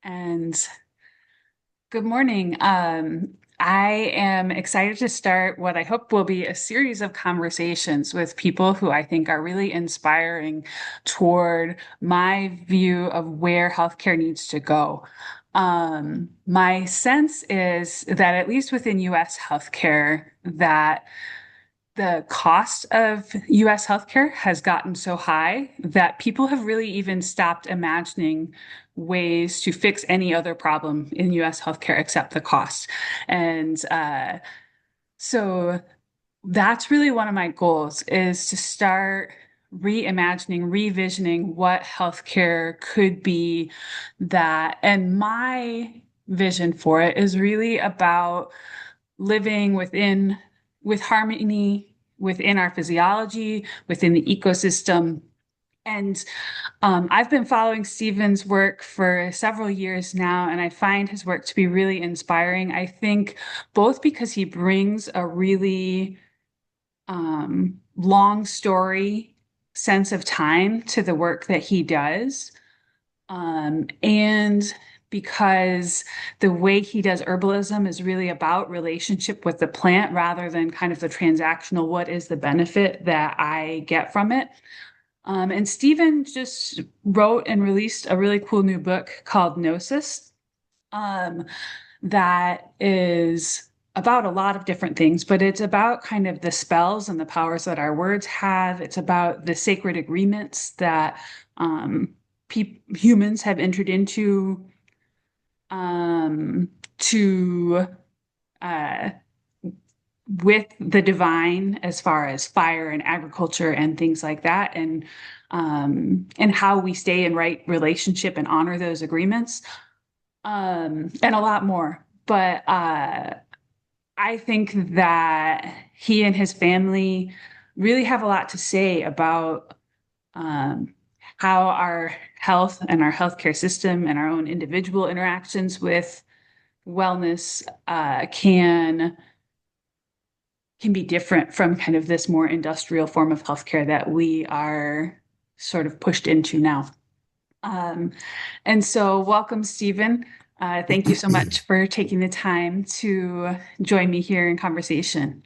And good morning. I am excited to start what I hope will be a series of conversations with people who I think are really inspiring toward my view of where healthcare needs to go. My sense is that at least within US healthcare, that the cost of US healthcare has gotten so high that people have really even stopped imagining ways to fix any other problem in US healthcare except the cost. And so that's really one of my goals is to start reimagining, revisioning what healthcare could be that, and my vision for it is really about living with harmony within our physiology, within the ecosystem. And I've been following Stephen's work for several years now, and I find his work to be really inspiring. I think both because he brings a really long story sense of time to the work that he does. And because the way he does herbalism is really about relationship with the plant rather than kind of the transactional, what is the benefit that I get from it? And Stephen just wrote and released a really cool new book called Gnosis, um, that is about a lot of different things, but it's about kind of the spells and the powers that our words have. It's about the sacred agreements that humans have entered into um, to uh, with the divine as far as fire and agriculture and things like that, and how we stay in right relationship and honor those agreements, and a lot more. But I think that he and his family really have a lot to say about um, how our health and our healthcare system and our own individual interactions with wellness can be different from kind of this more industrial form of healthcare that we are sort of pushed into now. Um, and so, welcome, Stephen. Thank you so much for taking the time to join me here in conversation.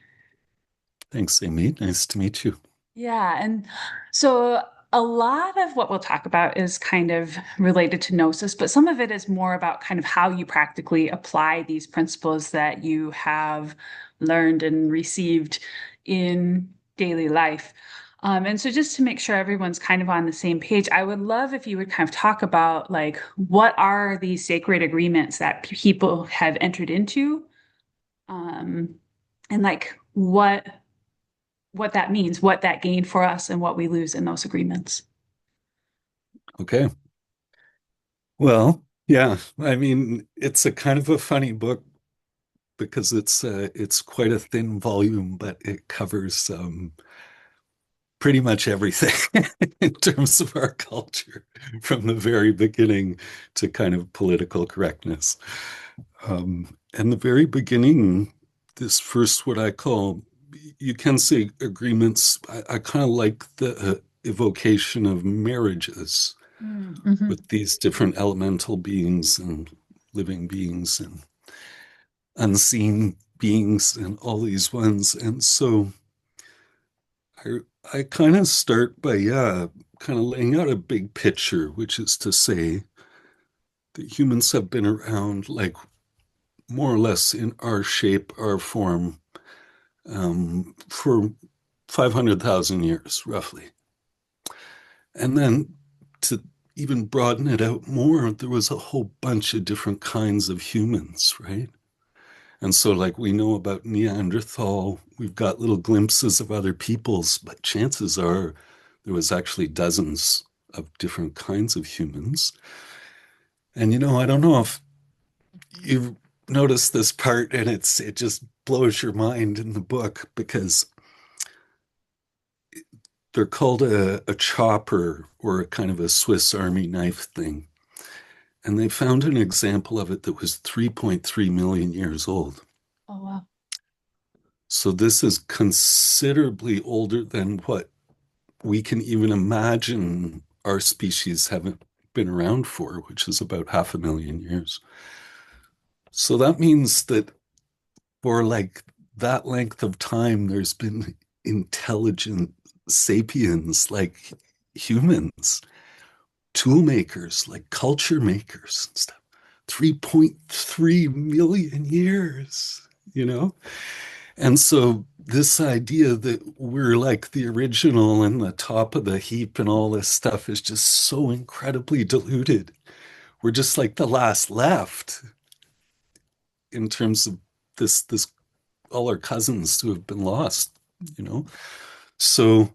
Thanks, Amy. Nice to meet you. Yeah, and so a lot of what we'll talk about is kind of related to gnosis, but some of it is more about kind of how you practically apply these principles that you have learned and received in daily life. And so just to make sure everyone's kind of on the same page, I would love if you would kind of talk about like what are these sacred agreements that people have entered into, um, and like what that means, what that gained for us, and what we lose in those agreements. Okay. Well, yeah, I mean, it's a kind of a funny book because it's quite a thin volume, but it covers pretty much everything in terms of our culture from the very beginning to kind of political correctness. And the very beginning, this first, what I call, you can say agreements. I kind of like the evocation of marriages Mm-hmm. with these different elemental beings and living beings and unseen beings and all these ones. And so I, I kind of start by, yeah, kind of laying out a big picture, which is to say that humans have been around like more or less in our shape, our form, for 500,000 years, roughly. And then to even broaden it out more, there was a whole bunch of different kinds of humans, right? And so, like, we know about Neanderthal, we've got little glimpses of other peoples, but chances are there was actually dozens of different kinds of humans. And I don't know if you've noticed this part, and it just blows your mind in the book because they're called a chopper or a kind of a Swiss Army knife thing. And they found an example of it that was 3.3 million years old. Oh, wow. So this is considerably older than what we can even imagine our species having been around for, which is about 500,000 years. So that means that for like that length of time, there's been intelligent sapiens like humans, tool makers, like culture makers and stuff. 3.3 million years, you know? And so this idea that we're like the original and the top of the heap and all this stuff is just so incredibly diluted. We're just like the last left in terms of this all our cousins who have been lost, you know? So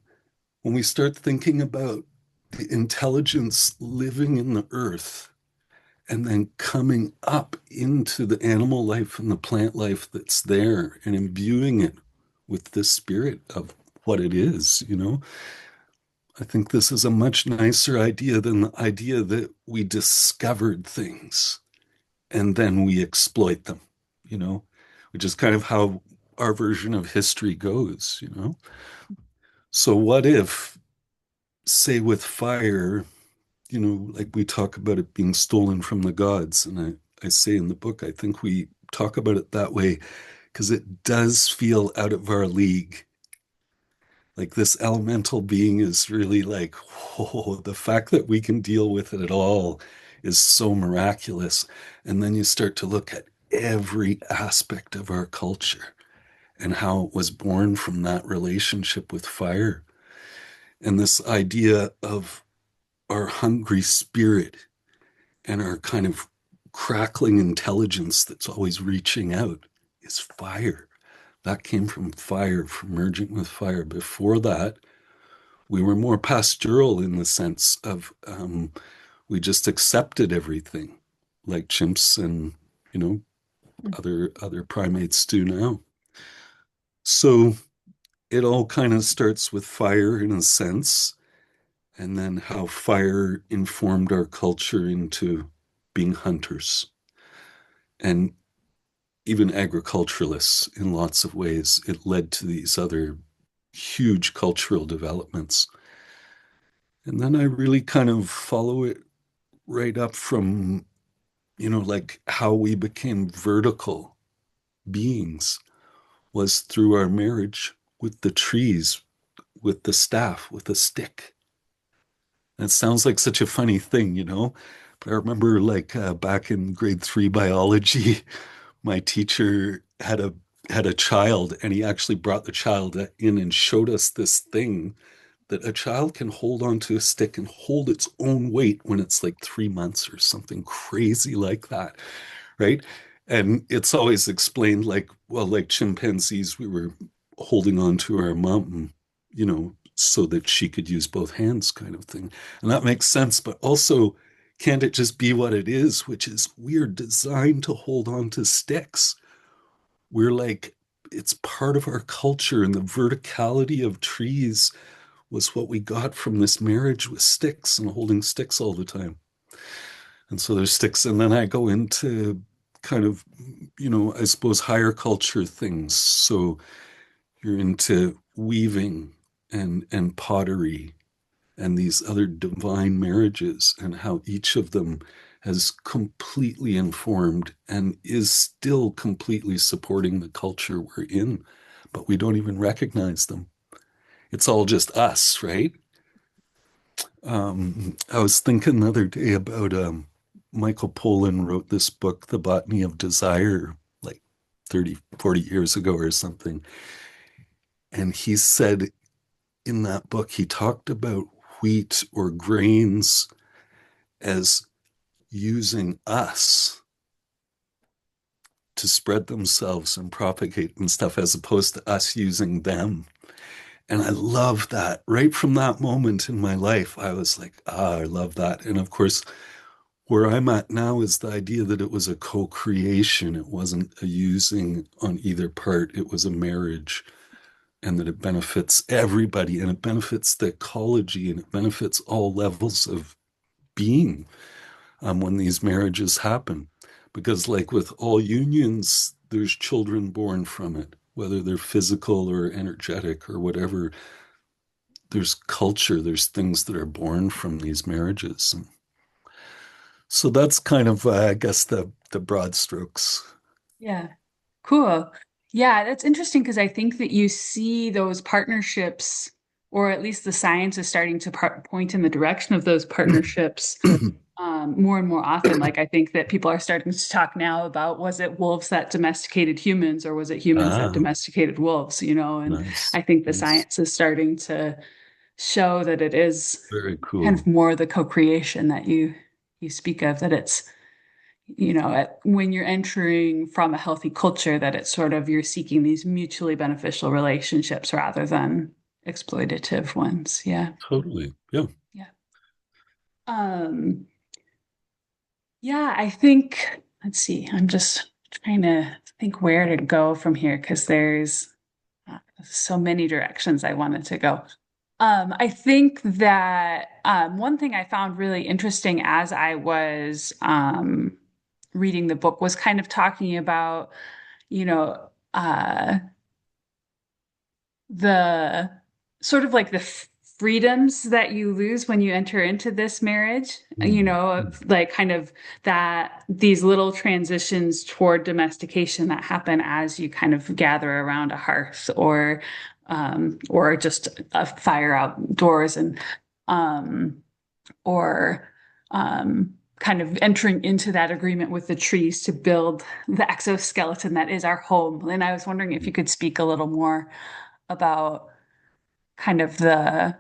when we start thinking about the intelligence living in the earth and then coming up into the animal life and the plant life that's there and imbuing it with the spirit of what it is, you know, I think this is a much nicer idea than the idea that we discovered things and then we exploit them, you know, which is kind of how our version of history goes, you know. So what if, say, with fire, you know, like we talk about it being stolen from the gods, and I say in the book, I think we talk about it that way because it does feel out of our league. Like this elemental being is really like, whoa, the fact that we can deal with it at all is so miraculous. And then you start to look at every aspect of our culture and how it was born from that relationship with fire. And this idea of our hungry spirit and our kind of crackling intelligence that's always reaching out is fire. That came from fire, from merging with fire. Before that, we were more pastoral in the sense of we just accepted everything, like chimps and you know other primates do now. So it all kind of starts with fire in a sense, and then how fire informed our culture into being hunters and even agriculturalists in lots of ways. It led to these other huge cultural developments. And then I really kind of follow it right up from, you know, like how we became vertical beings was through our marriage with the trees, with the staff, with a stick. That sounds like such a funny thing, you know? But I remember like back in grade 3 biology, my teacher had a child and he actually brought the child in and showed us this thing that a child can hold onto a stick and hold its own weight when it's like 3 months or something crazy like that, right? And it's always explained like, well, like chimpanzees, we were holding on to our mom, you know, so that she could use both hands, kind of thing. And that makes sense. But also, can't it just be what it is, which is we're designed to hold on to sticks? We're like, it's part of our culture, and the verticality of trees was what we got from this marriage with sticks and holding sticks all the time. And so there's sticks. And then I go into kind of, you know, I suppose higher culture things. So you're into weaving and pottery and these other divine marriages and how each of them has completely informed and is still completely supporting the culture we're in, but we don't even recognize them. It's all just us, right? I was thinking the other day about Michael Pollan wrote this book, The Botany of Desire, like 30, 40 years ago or something. And he said in that book, he talked about wheat or grains as using us to spread themselves and propagate and stuff, as opposed to us using them. And I love that. Right from that moment in my life, I was like, ah, I love that. And of course, where I'm at now is the idea that it was a co-creation. It wasn't a using on either part. It was a marriage, and that it benefits everybody and it benefits the ecology and it benefits all levels of being when these marriages happen. Because, like with all unions, there's children born from it, whether they're physical or energetic or whatever. There's culture, there's things that are born from these marriages. So that's kind of, I guess, the broad strokes. Yeah. Cool. Yeah, that's interesting because I think that you see those partnerships, or at least the science is starting to point in the direction of those partnerships more and more often. Like I think that people are starting to talk now about, was it wolves that domesticated humans, or was it humans that Ah, domesticated wolves, you know? And nice, I think the nice, science is starting to show that it is very kind of cool. more the co-creation that you speak of, that it's when you're entering from a healthy culture, that it's sort of you're seeking these mutually beneficial relationships rather than exploitative ones. Yeah. Totally. Yeah. Yeah. Um, yeah, I think, let's see, I'm just trying to think where to go from here because there's so many directions I wanted to go. I think that one thing I found really interesting as I was reading the book was kind of talking about, you know, the sort of like the freedoms that you lose when you enter into this marriage, Mm. like kind of that these little transitions toward domestication that happen as you kind of gather around a hearth or just a fire outdoors and um, or kind of entering into that agreement with the trees to build the exoskeleton that is our home. And I was wondering if you could speak a little more about kind of the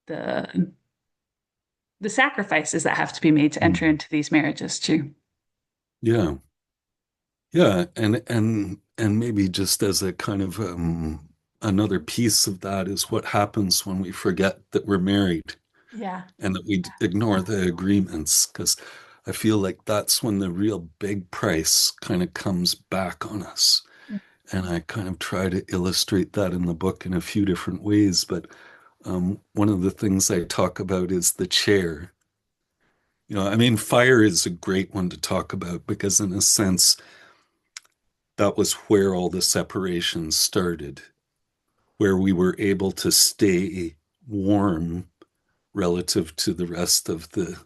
the sacrifices that have to be made to enter Mm. into these marriages too. Yeah. Yeah. And maybe just as a kind of another piece of that is what happens when we forget that we're married Yeah. and that we ignore the agreements, because I feel like that's when the real big price kind of comes back on us. And I kind of try to illustrate that in the book in a few different ways. But one of the things I talk about is the chair. I mean, fire is a great one to talk about because, in a sense, that was where all the separations started, where we were able to stay warm relative to the rest of the,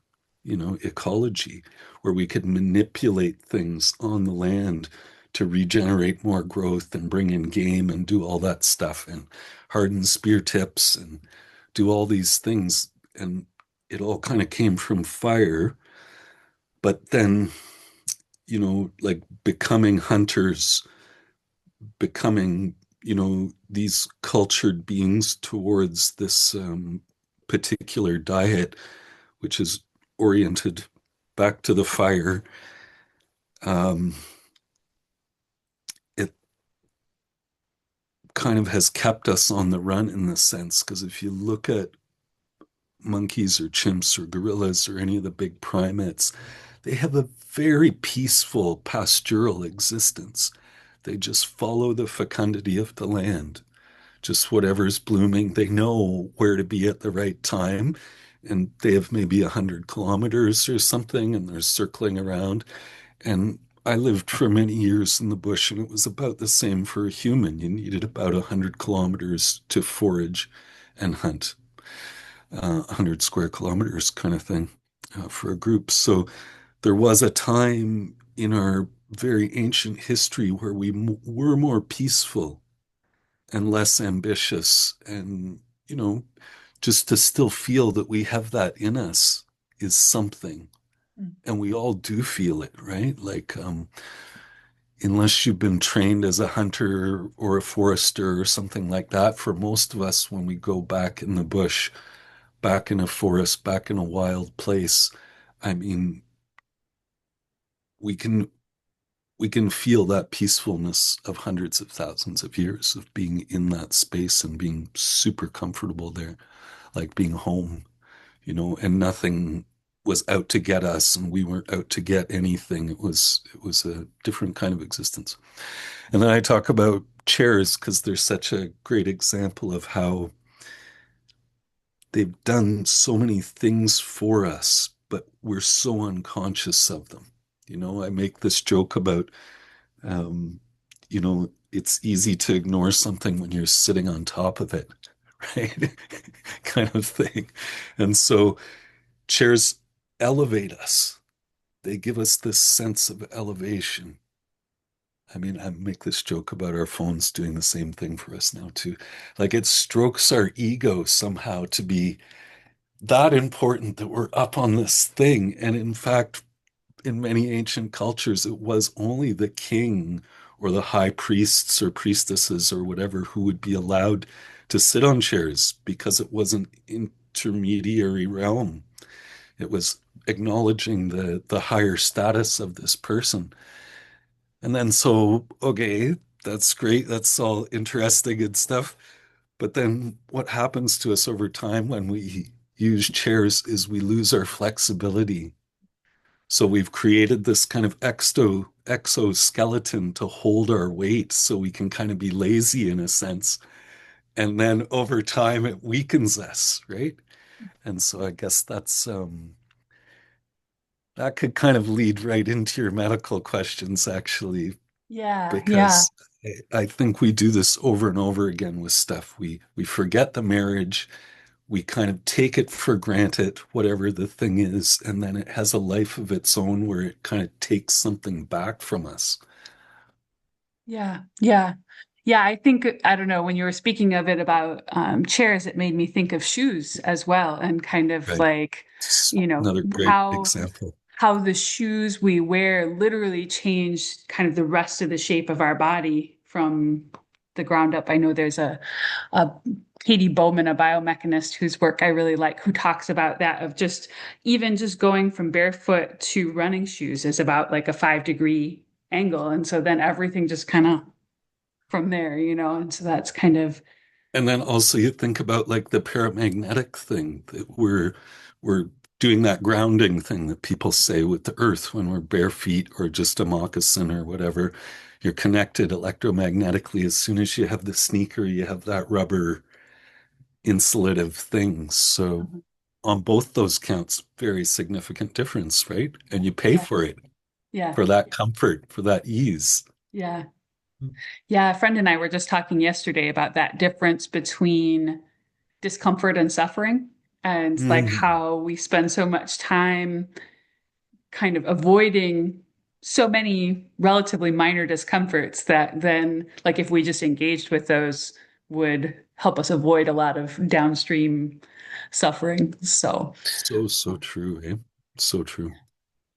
ecology, where we could manipulate things on the land to regenerate more growth and bring in game and do all that stuff and harden spear tips and do all these things. And it all kind of came from fire. But then, like becoming hunters, becoming, these cultured beings towards this particular diet, which is oriented back to the fire. Um, it kind of has kept us on the run in this sense, because if you look at monkeys or chimps or gorillas or any of the big primates, they have a very peaceful pastoral existence. They just follow the fecundity of the land, just whatever's blooming. They know where to be at the right time. And they have maybe 100 kilometers or something, and they're circling around. And I lived for many years in the bush, and it was about the same for a human. You needed about 100 kilometers to forage and hunt, 100 square kilometers kind of thing for a group. So there was a time in our very ancient history where we were more peaceful and less ambitious. And, you know, just to still feel that we have that in us is something. Mm. And we all do feel it, right? Like, unless you've been trained as a hunter or a forester or something like that, for most of us, when we go back in the bush, back in a forest, back in a wild place, I mean, we can we can feel that peacefulness of hundreds of thousands of years of being in that space and being super comfortable there, like being home, and nothing was out to get us and we weren't out to get anything. It was a different kind of existence. And then I talk about chairs because they're such a great example of how they've done so many things for us, but we're so unconscious of them. I make this joke about, um, it's easy to ignore something when you're sitting on top of it, right? Kind of thing. And so chairs. elevate us. They give us this sense of elevation. I mean, I make this joke about our phones doing the same thing for us now, too. Like it strokes our ego somehow to be that important that we're up on this thing. And in fact, in many ancient cultures, it was only the king or the high priests or priestesses or whatever who would be allowed to sit on chairs because it was an intermediary realm. It was acknowledging the higher status of this person. And then so, okay, that's great. That's all interesting and stuff. But then what happens to us over time when we use chairs is we lose our flexibility. So we've created this kind of exoskeleton to hold our weight so we can kind of be lazy in a sense. And then over time it weakens us, right? And so I guess that could kind of lead right into your medical questions actually, Yeah, yeah, because I think we do this over and over again with stuff. We forget the marriage, we kind of take it for granted, whatever the thing is, and then it has a life of its own where it kind of takes something back from us. yeah, yeah. Yeah, I think, I don't know, when you were speaking of it about chairs, it made me think of shoes as well, and kind of Right. like, It's you know, another great how example. how the shoes we wear literally change kind of the rest of the shape of our body from the ground up. I know there's a Katie Bowman, a biomechanist whose work I really like, who talks about that of just even just going from barefoot to running shoes is about like a 5 degree angle. And so then everything just kind of from there, and so that's kind of, And then also you think about like the paramagnetic thing that we're doing that grounding thing that people say with the earth when we're bare feet or just a moccasin or whatever. You're connected electromagnetically. As soon as you have the sneaker, you have that rubber insulative thing. So on both those counts, very significant difference, right? And you pay yeah, for it, yeah, for that comfort, for that ease. yeah. Yeah, a friend and I were just talking yesterday about that difference between discomfort and suffering, and like Mhm. how we spend so much time kind of avoiding so many relatively minor discomforts that then, like, if we just engaged with those, would help us avoid a lot of downstream suffering. So, So, so true, eh? So true.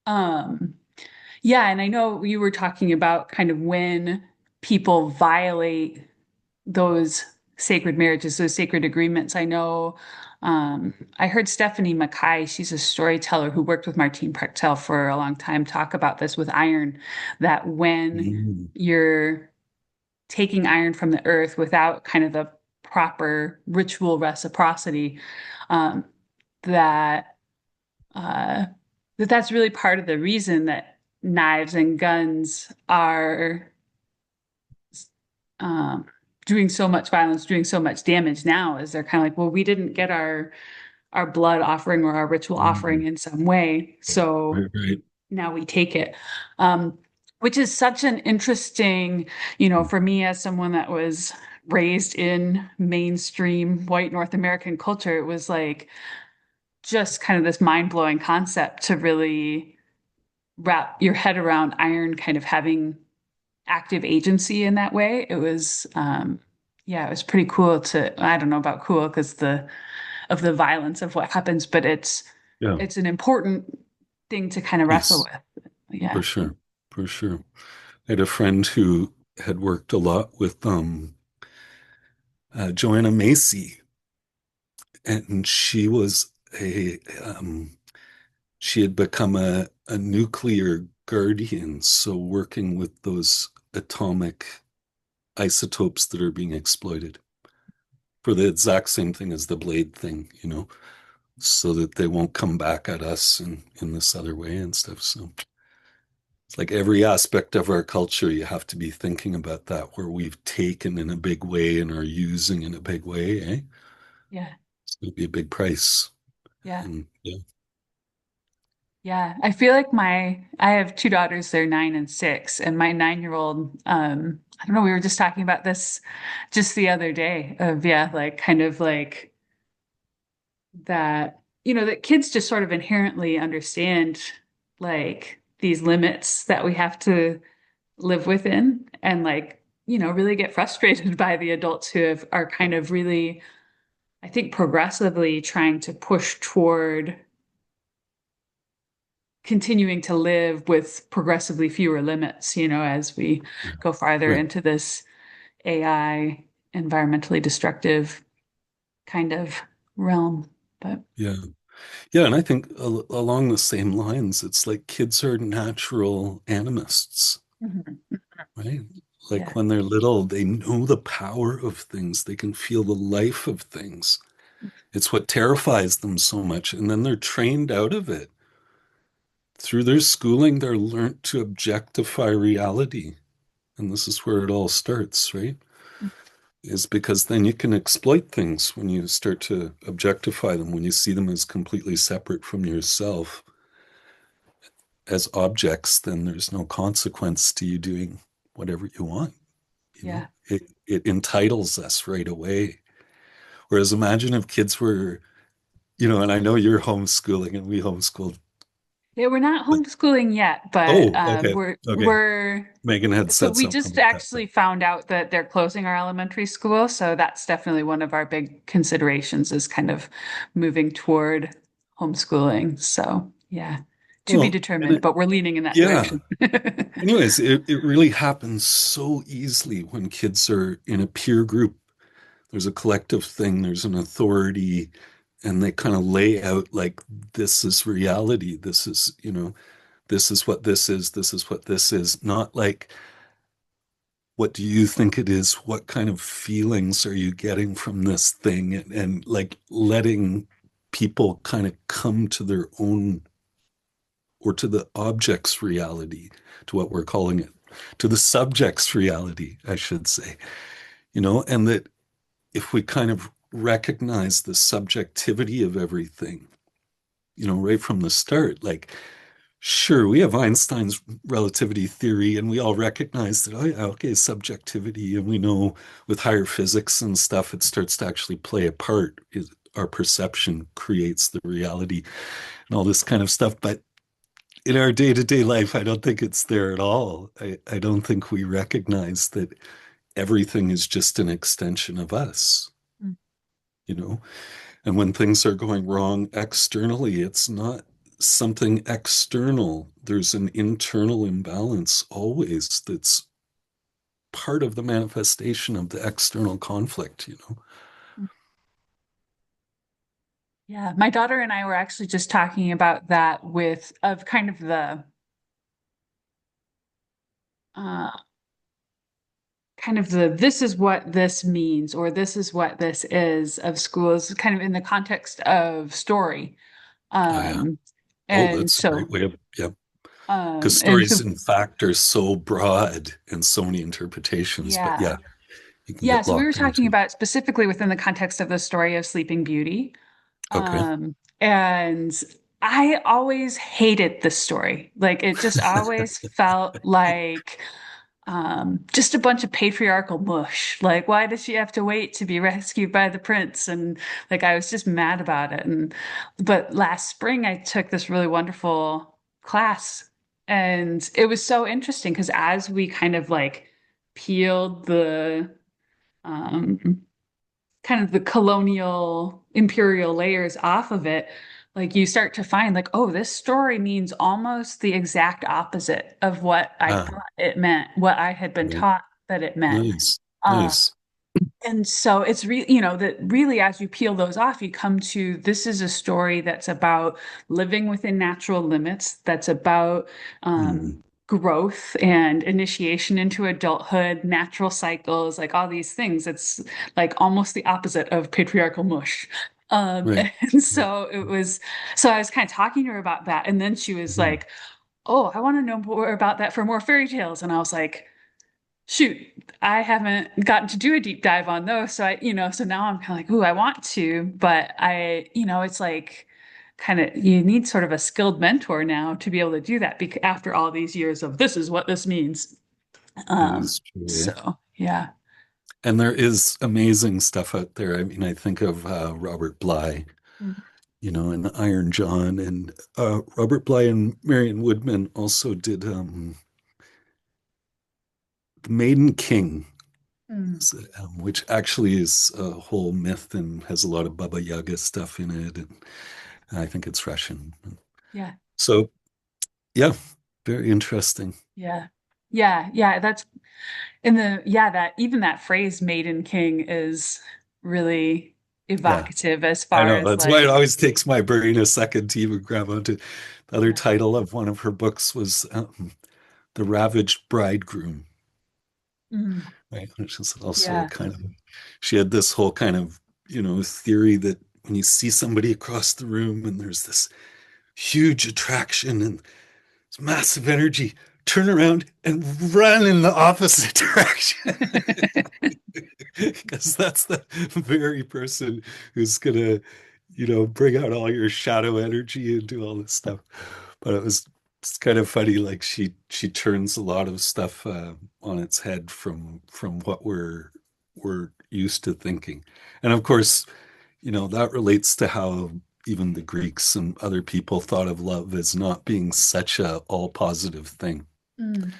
um, yeah, and I know you were talking about kind of when people violate those sacred marriages, those sacred agreements. I know I heard Stephanie Mackay, she's a storyteller who worked with Martyn for a long time, talk about this with iron, that when Mm. you're taking iron from the earth without kind of the proper ritual reciprocity, um, that uh, that's really part of the reason that knives and guns are um, doing so much violence, doing so much damage now, is they're kind of like, well, we didn't get our blood offering or our ritual offering Mm. in some way, so Right, right. now we take it. Um, which is such an interesting, for me as someone that was raised in mainstream white North American culture, it was like just kind of this mind-blowing concept to really wrap your head around iron kind of having active agency in that way. It was, yeah, it was pretty cool to, I don't know about cool because of the violence of what happens, but Yeah, it's an important thing to kind of wrestle peace, with. for Yeah. sure, for sure. I had a friend who had worked a lot with Joanna Macy, and she was she had become a nuclear guardian, so working with those atomic isotopes that are being exploited for the exact same thing as the blade thing, so that they won't come back at us in this other way and stuff. So it's like every aspect of our culture, you have to be thinking about that, where we've taken in a big way and are using in a big way, eh? Yeah. It's going to be a big price. Yeah. And yeah. Yeah. I feel like I have two daughters, they're 9 and 6, and my 9-year-old, I don't know, we were just talking about this just the other day of, yeah, like kind of like that. that kids just sort of inherently understand like these limits that we have to live within and like, really get frustrated by the adults are kind of really, I think, progressively trying to push toward continuing to live with progressively fewer limits, as we Yeah. go farther Right. into this AI environmentally destructive kind of realm. But Yeah. Yeah. And I think along the same lines, it's like kids are natural animists, Mhm. right? Like Yeah, when they're little, they know the power of things. They can feel the life of things. It's what terrifies them so much. And then they're trained out of it. Through their schooling, they're learnt to objectify reality. And this is where it all starts, right? Is because then you can exploit things when you start to objectify them, when you see them as completely separate from yourself as objects, then there's no consequence to you doing whatever you want. You know, yeah. it entitles us right away. Whereas imagine if kids were, and I know you're homeschooling and we homeschooled, Yeah, we're not but homeschooling yet, but oh, okay, we're okay. we're Megan had so said we something just about that, but actually found out that they're closing our elementary school, so that's definitely one of our big considerations is kind of moving toward homeschooling. So, yeah, to be well, and determined, but we're leaning in that yeah. direction. Anyways, it really happens so easily when kids are in a peer group. There's a collective thing, there's an authority, and they kind of lay out like this is reality. This is what this is, this is what this is. Not like, what do you think it is? What kind of feelings are you getting from this thing? And like letting people kind of come to their own or to the object's reality, to what we're calling it, to the subject's reality, I should say, and that if we kind of recognize the subjectivity of everything, right from the start, like, sure, we have Einstein's relativity theory, and we all recognize that, oh, yeah, okay, subjectivity, and we know with higher physics and stuff, it starts to actually play a part. Our perception creates the reality and all this kind of stuff. But in our day-to-day life, I don't think it's there at all. I don't think we recognize that everything is just an extension of us, you know? And when things are going wrong externally, it's not something external. There's an internal imbalance always that's part of the manifestation of the external conflict. Yeah, my daughter and I were actually just talking about that of kind of uh the this is what this means or this is what this is of schools kind of in the context of story. Oh, yeah. Um Oh, and that's a great so way of, yeah. Because and stories, so in fact, are so broad and so many interpretations. But yeah. yeah, you can Yeah, get so we were locked talking into. about specifically within the context of the story of Sleeping Beauty. Okay. And I always hated this story. Like it just always felt like just a bunch of patriarchal mush. Like, why does she have to wait to be rescued by the prince? And like, I was just mad about it. But last spring, I took this really wonderful class, and it was so interesting because as we kind of like peeled um, the colonial imperial layers off of it, like you start to find like, oh, this story means almost the exact opposite of what I Ah, thought it meant, what I had been right. taught that it meant. Nice. Uh, Nice. and so it's really, that really, as you peel those off, you come to this is a story that's about living within natural limits, that's about Mm, growth and initiation into adulthood, natural cycles, like all these things. It's like almost the opposite of patriarchal mush. right. And Right. so so I was kind of talking to her about that. And then she was Mhm. like, oh, I want to know more about that for more fairy tales. And I was like, shoot, I haven't gotten to do a deep dive on those. So now I'm kind of like, ooh, I want to, but it's like kind of you need sort of a skilled mentor now to be able to do that after all these years of this is what this means. That Um, is true. Eh? so yeah. And there is amazing stuff out there. I mean, I think of Robert Bly. and Iron John and Robert Bly and Marion Woodman also did The Maiden King, Mm. which actually is a whole myth and has a lot of Baba Yaga stuff in it. And I think it's Russian. Yeah. So, yeah, very interesting. Yeah. Yeah. Yeah. That's in the, yeah, that even that phrase Maiden King is really Yeah, evocative as I far know. as That's why it like, always takes my brain a second to even grab onto. The other yeah. title of one of her books was The Ravaged Bridegroom, Mm. right? Which is also a Yeah. kind of, she had this whole kind of, theory that when you see somebody across the room and there's this huge attraction and this massive energy, turn around and run in the opposite direction. Because that's the very person who's gonna, bring out all your shadow energy and do all this stuff. But it's kind of funny, like she turns a lot of stuff on its head from what we're used to thinking. And of course, that relates to how even the Greeks and other people thought of love as not being such a all positive thing. Mm.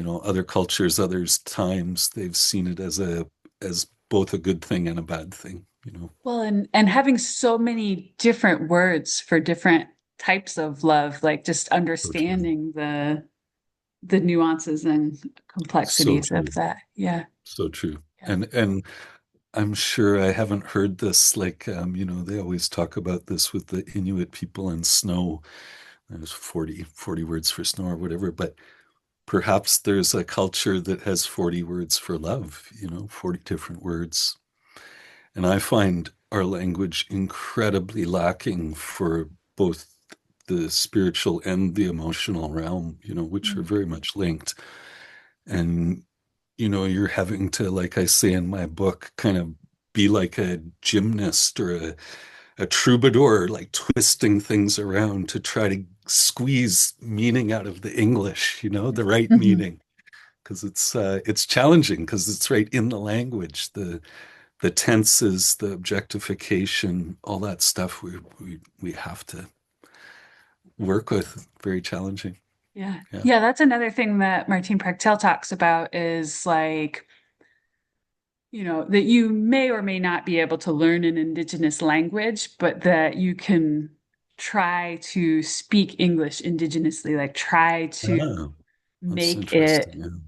Other cultures, others times, they've seen it as both a good thing and a bad thing. Well, and having so many different words for different types of love, like just So true. understanding the nuances and So complexities of true. that. Yeah. So true. Yeah. And I'm sure I haven't heard this like they always talk about this with the Inuit people and snow. There's 40 words for snow or whatever, but perhaps there's a culture that has 40 words for love, 40 different words. And I find our language incredibly lacking for both the spiritual and the emotional realm, which are Mm. very much linked. And, you're having to, like I say in my book, kind of be like a gymnast or a troubadour, like twisting things around to try to squeeze meaning out of the English, the right Mhm. meaning. Because it's challenging because it's right in the language. The tenses, the objectification, all that stuff we have to work with. Very challenging. Yeah. Yeah. Yeah, that's another thing that Martine Prechtel talks about is like, that you may or may not be able to learn an indigenous language, but that you can try to speak English indigenously, like try to Ah, that's make it, interesting.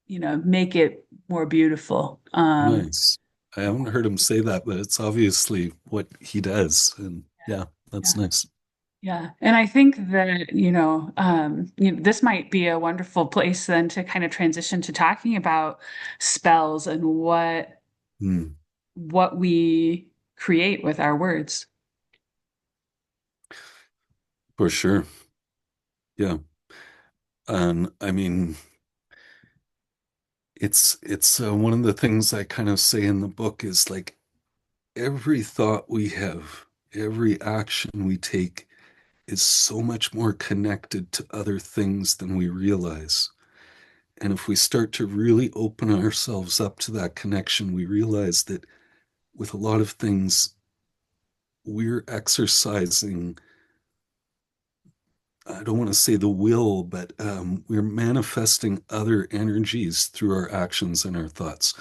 Yeah. make it more beautiful. Nice. I haven't heard him say that, but it's obviously what he does. And yeah, Yeah. that's nice. Yeah. And I think that, this might be a wonderful place then to kind of transition to talking about spells and Hmm, what we create with our words. for sure. Yeah. And I mean, it's one of the things I kind of say in the book is like every thought we have, every action we take is so much more connected to other things than we realize. And if we start to really open ourselves up to that connection, we realize that with a lot of things, we're exercising, I don't want to say the will, but we're manifesting other energies through our actions and our thoughts,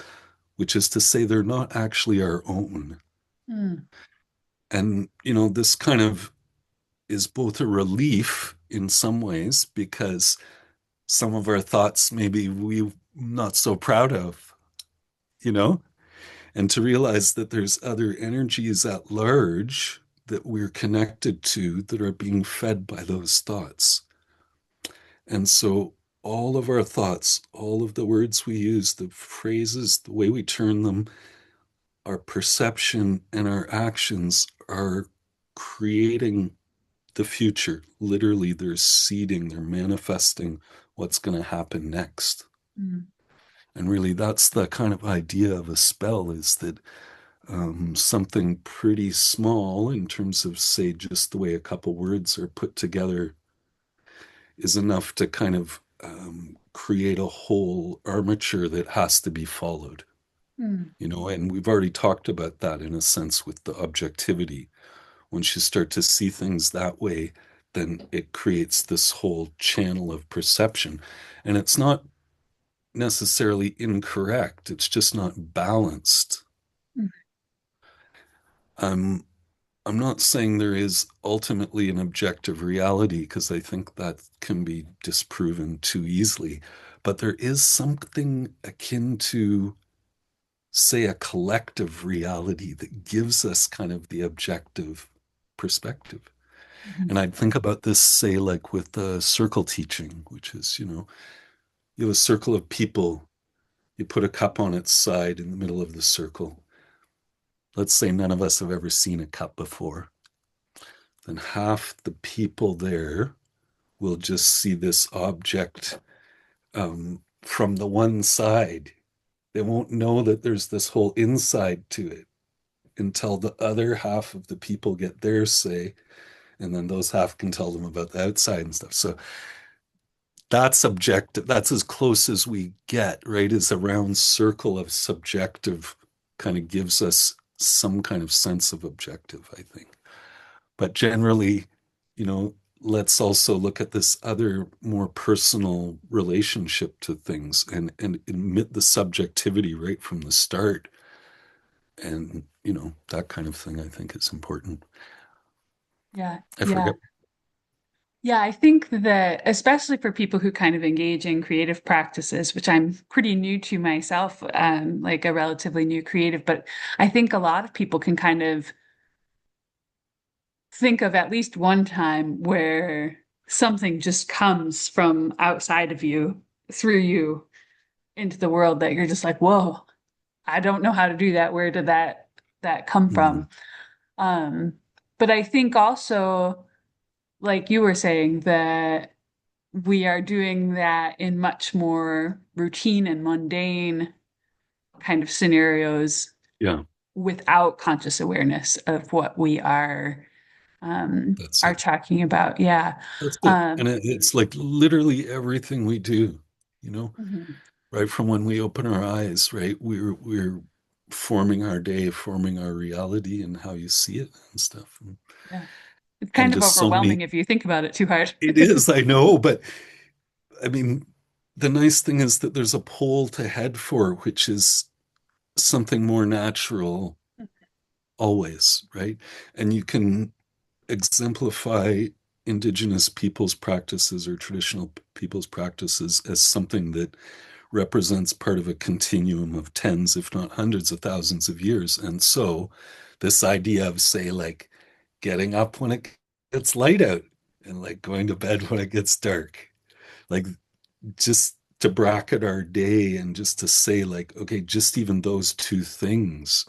which is to say, they're not actually our own. Mm, And, this kind of is both a relief in some ways because some of our thoughts maybe we not so proud of, you know, and to realize that there's other energies at large that we're connected to that are being fed by those thoughts. And so all of our thoughts, all of the words we use, the phrases, the way we turn them, our perception and our actions are creating the future. Literally, they're seeding, they're manifesting what's going to happen next. mm, And really, that's the kind of idea of a spell is that something pretty small in terms of, say, just the way a couple words are put together is enough to kind of create a whole armature that has to be followed. mm, And we've already talked about that in a sense with the objectivity. Once you start to see things that way, then it creates this whole channel of perception. And it's not necessarily incorrect, it's just not balanced. Mhm. I'm I'm not saying there is ultimately an objective reality because I think that can be disproven too easily. But there is something akin to, say, a collective reality that gives us kind of the objective perspective. Mhm. And I'd think about this, say, like with circle teaching, which is, you have a circle of people, you put a cup on its side in the middle of the circle. Let's say none of us have ever seen a cup before. Then half the people there will just see this object from the one side. They won't know that there's this whole inside to it until the other half of the people get their say, and then those half can tell them about the outside and stuff. So that's subjective. That's as close as we get, right? Is a round circle of subjective kind of gives us some kind of sense of objective, I think. But generally, you know, let's also look at this other more personal relationship to things and admit the subjectivity right from the start. And, that kind of thing I think is important. Yeah, I yeah. forget. Yeah, I think that especially for people who kind of engage in creative practices, which I'm pretty new to myself, like a relatively new creative, but I think a lot of people can kind of think of at least one time where something just comes from outside of you, through you into the world that you're just like, whoa, I don't know how to do that. Where did that come Mm, from? Um, but I think also, like you were saying, that we are doing that in much more routine and mundane kind of scenarios yeah, without conscious awareness of what we that's are it. talking about. Yeah. That's it. Um, And it's like literally everything we do, you know, mhm. right from when we open our eyes, right? We're forming our day, forming our reality and how you see it and stuff. Yeah. It's And kind of just so overwhelming many, if you think about it too hard. it is, I know, but I mean, the nice thing is that there's a pole to head for, which is something more natural always, right? And you can exemplify indigenous people's practices or traditional people's practices as something that represents part of a continuum of tens, if not hundreds of thousands of years. And so, this idea of, say, like getting up when it gets light out and like going to bed when it gets dark, like just to bracket our day and just to say, like, okay, just even those two things.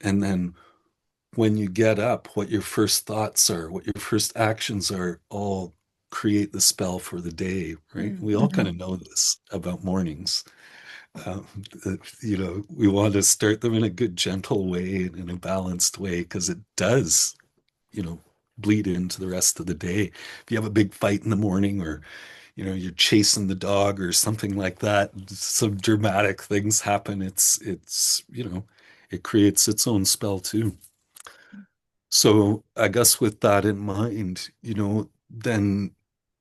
And then when you get up, what your first thoughts are, what your first actions are, all create the spell for the day, right? We all kind Mhm. of know this about mornings. Um, we want to start them in a good, gentle way and in a balanced way because it does, you know, bleed into the rest of the day. If you have a big fight in the morning or, you're chasing the dog or something like that, some dramatic things happen. It creates its own spell too. So I guess with that in mind, then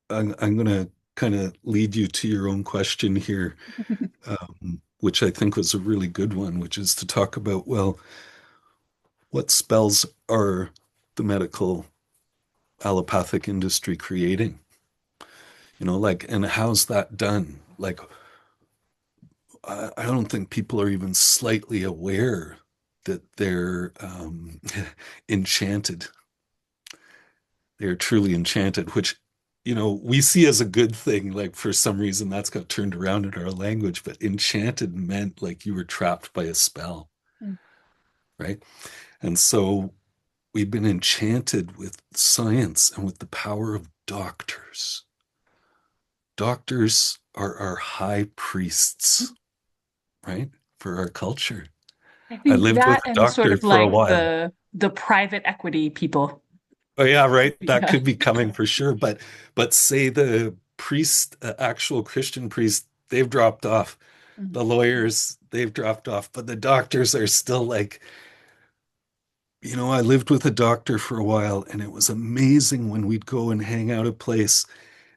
I'm going to kind of lead you to your own question here, which I think was a really good one, which is to talk about, well, what spells are the medical allopathic industry creating? Like, and how's that done? Like, I don't think people are even slightly aware that they're enchanted. They're truly enchanted, which, we see as a good thing. Like, for some reason, that's got turned around in our language, but enchanted meant like you were trapped by a spell, right? And so we've been enchanted with science and with the power of doctors. Doctors are our high priests, right? For our culture. I I think lived with that a and sort doctor of for a like while. the private equity people. Oh yeah, right. That Yeah. could be coming for sure. But say the priest, actual Christian priest, they've dropped off. Mhm. The lawyers, they've dropped off, but the doctors are still like I lived with a doctor for a while, and it was amazing when we'd go and hang out a place,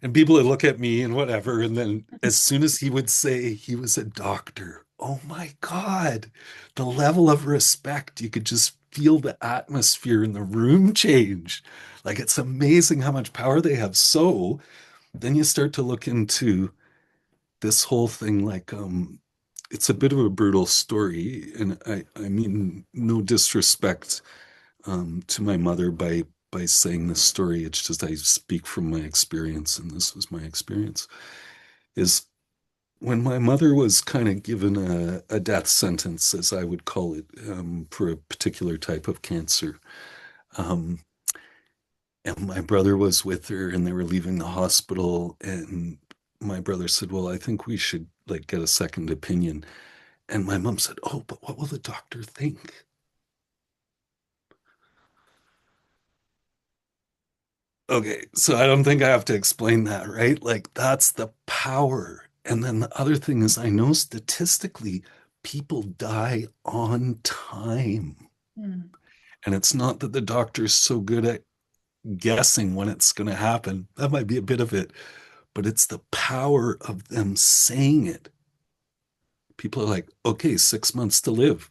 and people would look at me and whatever. And then as soon as he would say he was a doctor, oh my God, the level of respect, you could just feel the atmosphere in the room change. Like it's amazing how much power they have. So then you start to look into this whole thing like it's a bit of a brutal story, and I mean no disrespect to my mother by saying this story. It's just I speak from my experience, and this was my experience. Is when my mother was kind of given a death sentence, as I would call it, for a particular type of cancer. Um, and my brother was with her, and they were leaving the hospital, and my brother said, "Well, I think we should like get a second opinion." And my mom said, "Oh, but what will the doctor think?" Okay, so I don't think I have to explain that, right? Like that's the power. And then the other thing is, I know statistically people die on time. Mm. And it's not that the doctor's so good at guessing when it's going to happen. That might be a bit of it, but it's the power of them saying it. People are like, okay, 6 months to live.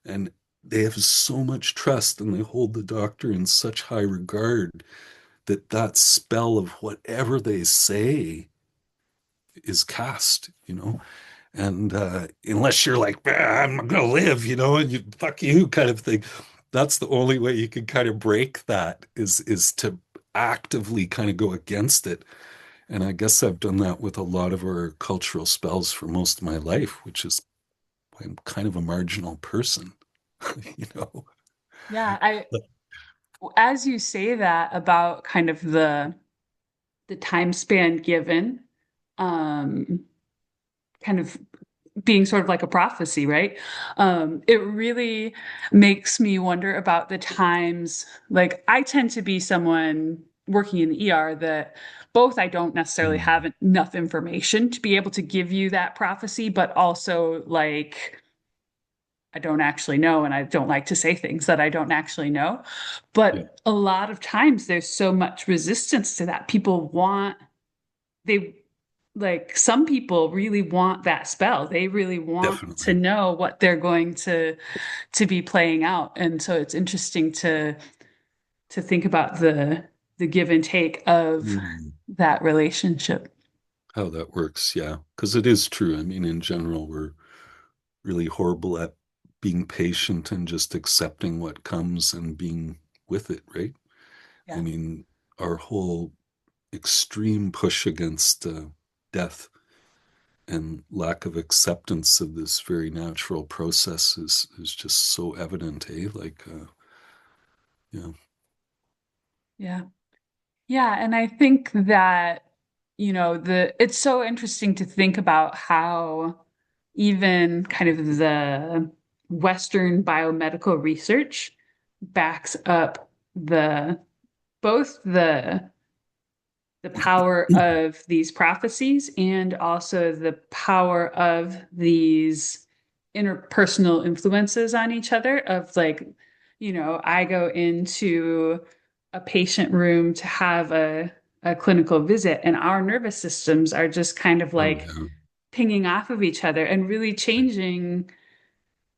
And they have so much trust and they hold the doctor in such high regard that that spell of whatever they say is cast. And unless you're like, I'm gonna live, and you fuck you kind of thing, that's the only way you can kind of break that is to actively kind of go against it. And I guess I've done that with a lot of our cultural spells for most of my life, which is why I'm kind of a marginal person, you know. Yeah, as you say that about kind of the time span given, um, kind of being sort of like a prophecy, right? It really makes me wonder about the times, like I tend to be someone working in the ER that both I don't necessarily Mm, have enough information to be able to give you that prophecy, but also like I don't actually know, and I don't like to say things that I don't actually know. yeah, But a lot of times there's so much resistance to that. They like some people really want that spell. They really want to definitely. know what they're going to be playing out. And so it's interesting to think about the give and take of Mm, that relationship. how that works, yeah. Because it is true. I mean, in general, we're really horrible at being patient and just accepting what comes and being with it, right? I Yeah. mean, our whole extreme push against death and lack of acceptance of this very natural process is just so evident, eh? Like, yeah. Yeah. Yeah, and I think that, the it's so interesting to think about how even kind of the Western biomedical research backs up both the power of these prophecies and also the power of these interpersonal influences on each other of like, I go into a patient room to have a clinical visit and our nervous systems are just kind of Oh, like yeah. pinging off of each other and really changing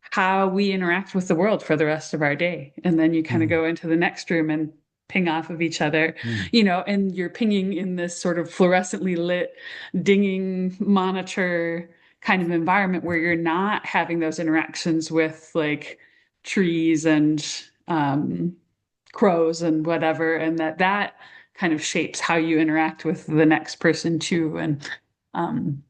how we interact with the world for the rest of our day. And then you kind of Mm, go into the next room and ping off of each other, mm, and you're pinging in this sort of fluorescently lit, dinging monitor kind of environment where you're not having those interactions with like trees and crows and whatever, and that kind of shapes how you interact with the next person too. Um,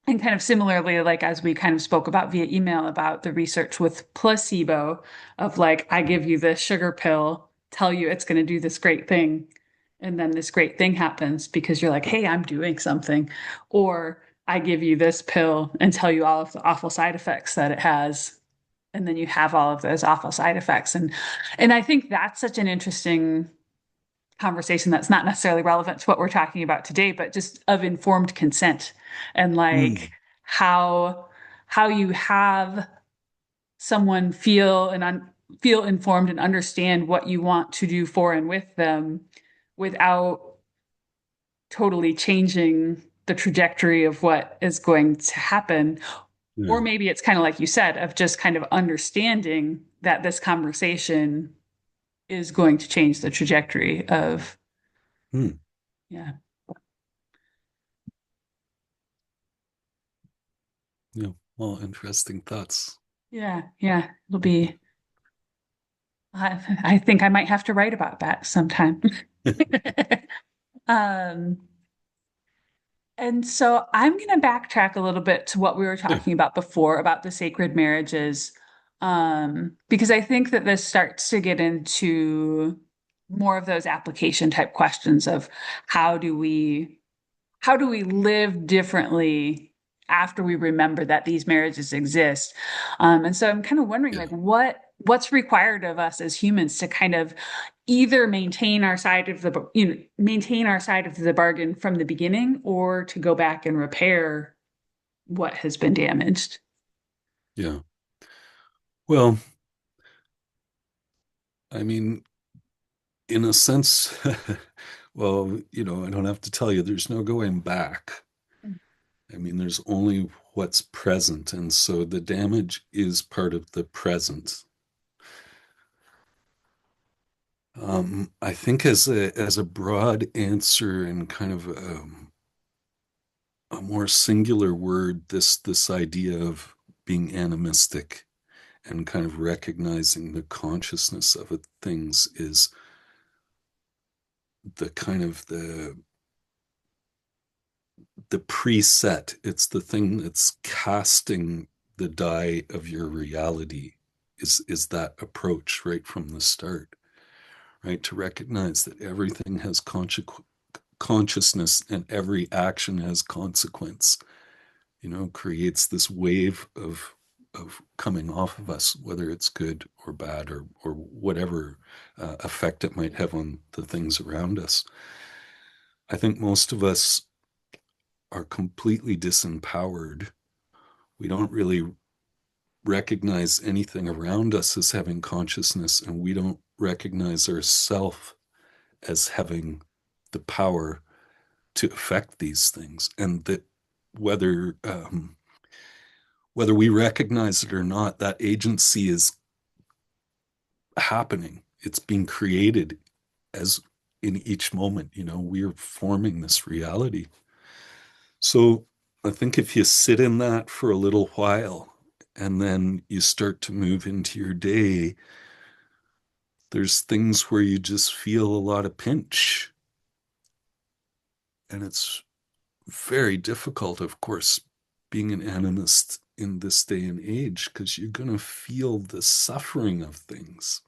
and kind of similarly, like as we kind of spoke about via email about the research with placebo of like, I give you this sugar pill, tell you it's going to do this great thing. And then this great thing happens because you're like, hey, I'm doing something. Or I give you this pill and tell you all of the awful side effects that it has. And then you have all of those awful side effects. And I think that's such an interesting conversation that's not necessarily relevant to what we're talking about today, but just of informed consent and like mm. how how you have someone feel and feel informed and understand what you want to do for and with them without totally changing the trajectory of what is going to happen. Or Yeah. maybe it's kind of like you said, of just kind of understanding that this conversation is going to change the trajectory of, Hmm. yeah, Yeah. Well, interesting thoughts. yeah. It'll be, I think I might have to write about that sometime. Um, And so I'm going to backtrack a little bit to what we were Yeah. talking about before about the sacred marriages, because I think that this starts to get into more of those application type questions of how do we how do we live differently after we remember that these marriages exist? And so I'm kind of wondering, Yeah. like, what's required of us as humans to kind of either maintain our side of the, maintain our side of the bargain from the beginning, or to go back and repair what has been damaged. Yeah. Well, I mean, in a sense, well, I don't have to tell you, there's no going back. I mean, there's only what's present. And so the damage is part of the present. I think as a broad answer and kind of a more singular word, this idea of being animistic and kind of recognizing the consciousness of it, things is the kind of the preset. It's the thing that's casting the die of your reality. Is that approach right from the start, right? To recognize that everything has consciousness and every action has consequence, creates this wave of coming off of us, whether it's good or bad or whatever effect it might have on the things around us. I think most of us are completely disempowered. We don't really recognize anything around us as having consciousness, and we don't recognize ourself as having the power to affect these things, and that whether whether we recognize it or not, that agency is happening. It's being created as in each moment. We're forming this reality. So I think if you sit in that for a little while and then you start to move into your day, there's things where you just feel a lot of pinch. And it's very difficult, of course, being an animist in this day and age, because you're going to feel the suffering of things.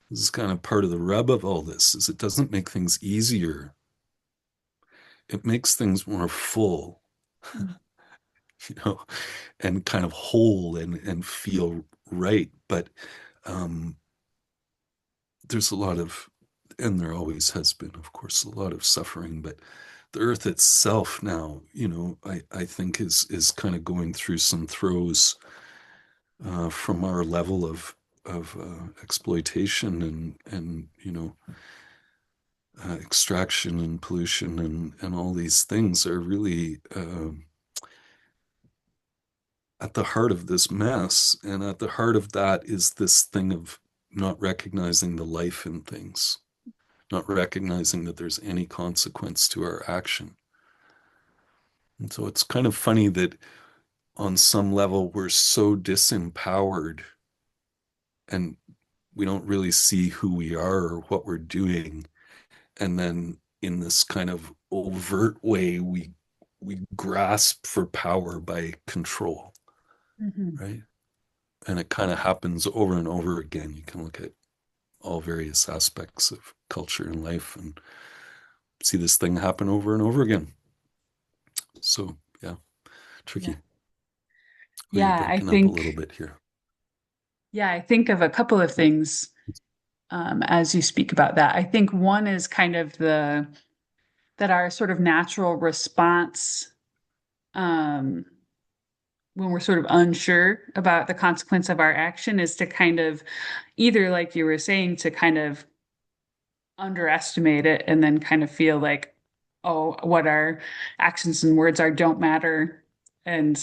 This is kind of part of the rub of all this, is it doesn't make things easier. It makes things more full, Mm, you know, and kind of whole and feel right. But um, there's a lot of, and there always has been, of course, a lot of suffering. But the earth itself now, I think is kind of going through some throes from our level of exploitation and extraction and pollution and all these things are really at the heart of this mess. And at the heart of that is this thing of not recognizing the life in things, not recognizing that there's any consequence to our action. And so it's kind of funny that on some level we're so disempowered and we don't really see who we are or what we're doing. And then in this kind of overt way, we grasp for power by control, mhm. right? And it kind of happens over and over again. You can look at all various aspects of culture and life and see this thing happen over and over again. So yeah, Yeah. tricky. Oh, you're Yeah, breaking up a little bit here. I think of a couple of things as you speak about that. I think one is kind of the that our sort of natural response um, when we're sort of unsure about the consequence of our action is to kind of either, like you were saying, to kind of underestimate it and then kind of feel like, oh, what our actions and words are don't matter. And,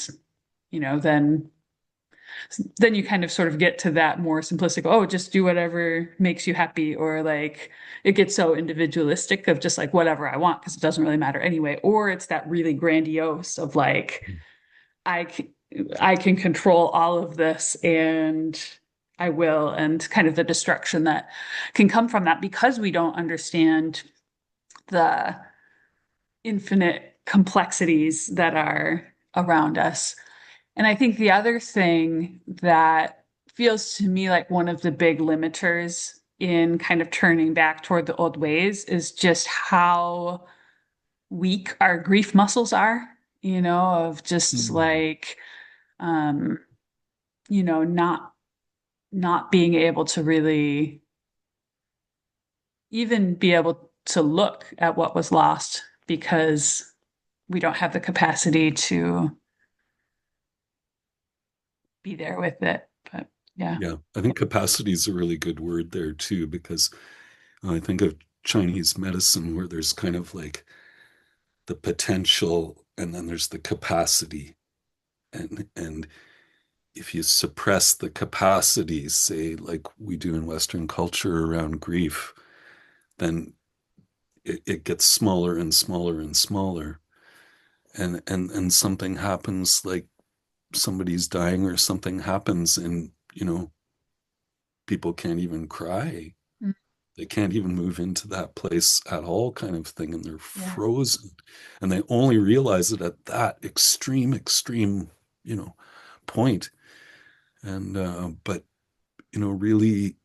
then you kind of sort of get to that more simplistic, oh, just do whatever makes you happy, or like it gets so individualistic of just like whatever I want because it doesn't really matter anyway. Or it's that really grandiose of like, I c- I can control all of this and I will, and kind of the destruction that can come from that because we don't understand the infinite complexities that are around us. And I think the other thing that feels to me like one of the big limiters in kind of turning back toward the old ways is just how weak our grief muscles are, of just Mm. like, um, not being able to really even be able to look at what was lost because we don't have the capacity to be there with it. But yeah. Yeah, I think capacity is a really good word there too, because I think of Chinese medicine where there's kind of like the potential and then there's the capacity. And if you suppress the capacity, say like we do in Western culture around grief, then it gets smaller and smaller and smaller. And something happens like somebody's dying or something happens and people can't even cry. Mm. They can't even move into that place at all, kind of thing, and they're Yeah. frozen. And they only realize it at that extreme, you know, point. And but really,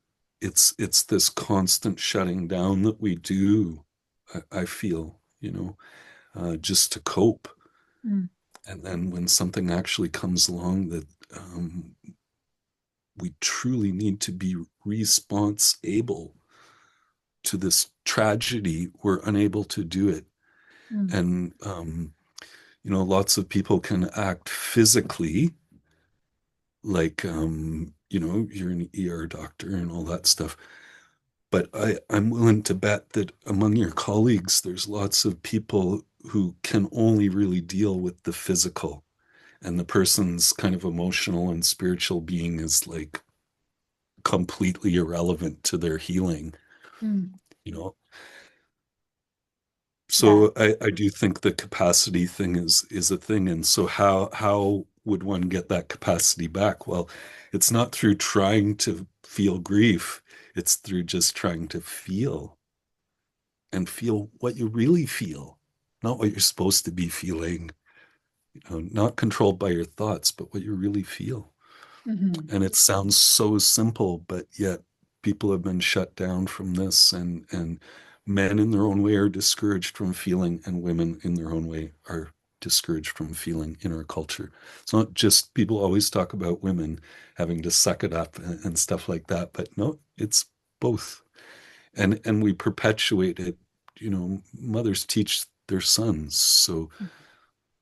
it's this constant shutting down that we do. I feel, just to cope. Mm. And then when something actually comes along that we truly need to be response able to this tragedy, we're unable to do it. Mm. And, lots of people can act physically like, you're an ER doctor and all that stuff. But I'm willing to bet that among your colleagues, there's lots of people who can only really deal with the physical, and the person's kind of emotional and spiritual being is like completely irrelevant to their healing, Mm. you know. Yeah. So I do think the capacity thing is a thing. And so how would one get that capacity back? Well, it's not through trying to feel grief. It's through just trying to feel and feel what you really feel, not what you're supposed to be feeling, not controlled by your thoughts, but what you really feel. Hmm. And it sounds so simple, but yet people have been shut down from this, and men in their own way are discouraged from feeling, and women in their own way are discouraged from feeling in our culture. It's not just people always talk about women having to suck it up and stuff like that, but no, it's both. And we perpetuate it. Mothers teach their sons, so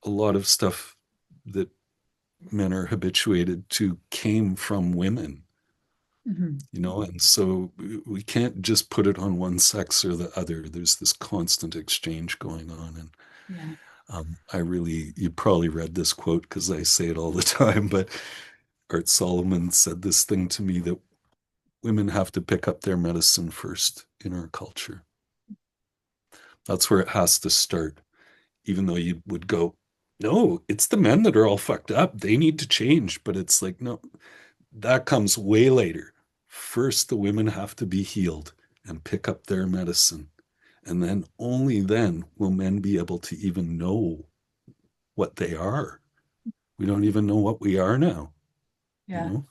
a lot of stuff that men are habituated to came from women, Hmm. and so we can't just put it on one sex or the other. There's this constant exchange going on. And Yeah. you probably read this quote because I say it all the time, but Art Solomon said this thing to me that women have to pick up their medicine first in our culture. That's where it has to start, even though you would go, no, it's the men that are all fucked up. They need to change. But it's like, no, that comes way later. First, the women have to be healed and pick up their medicine. And then only then will men be able to even know what they are. We don't even know what we are now, you Yeah. know?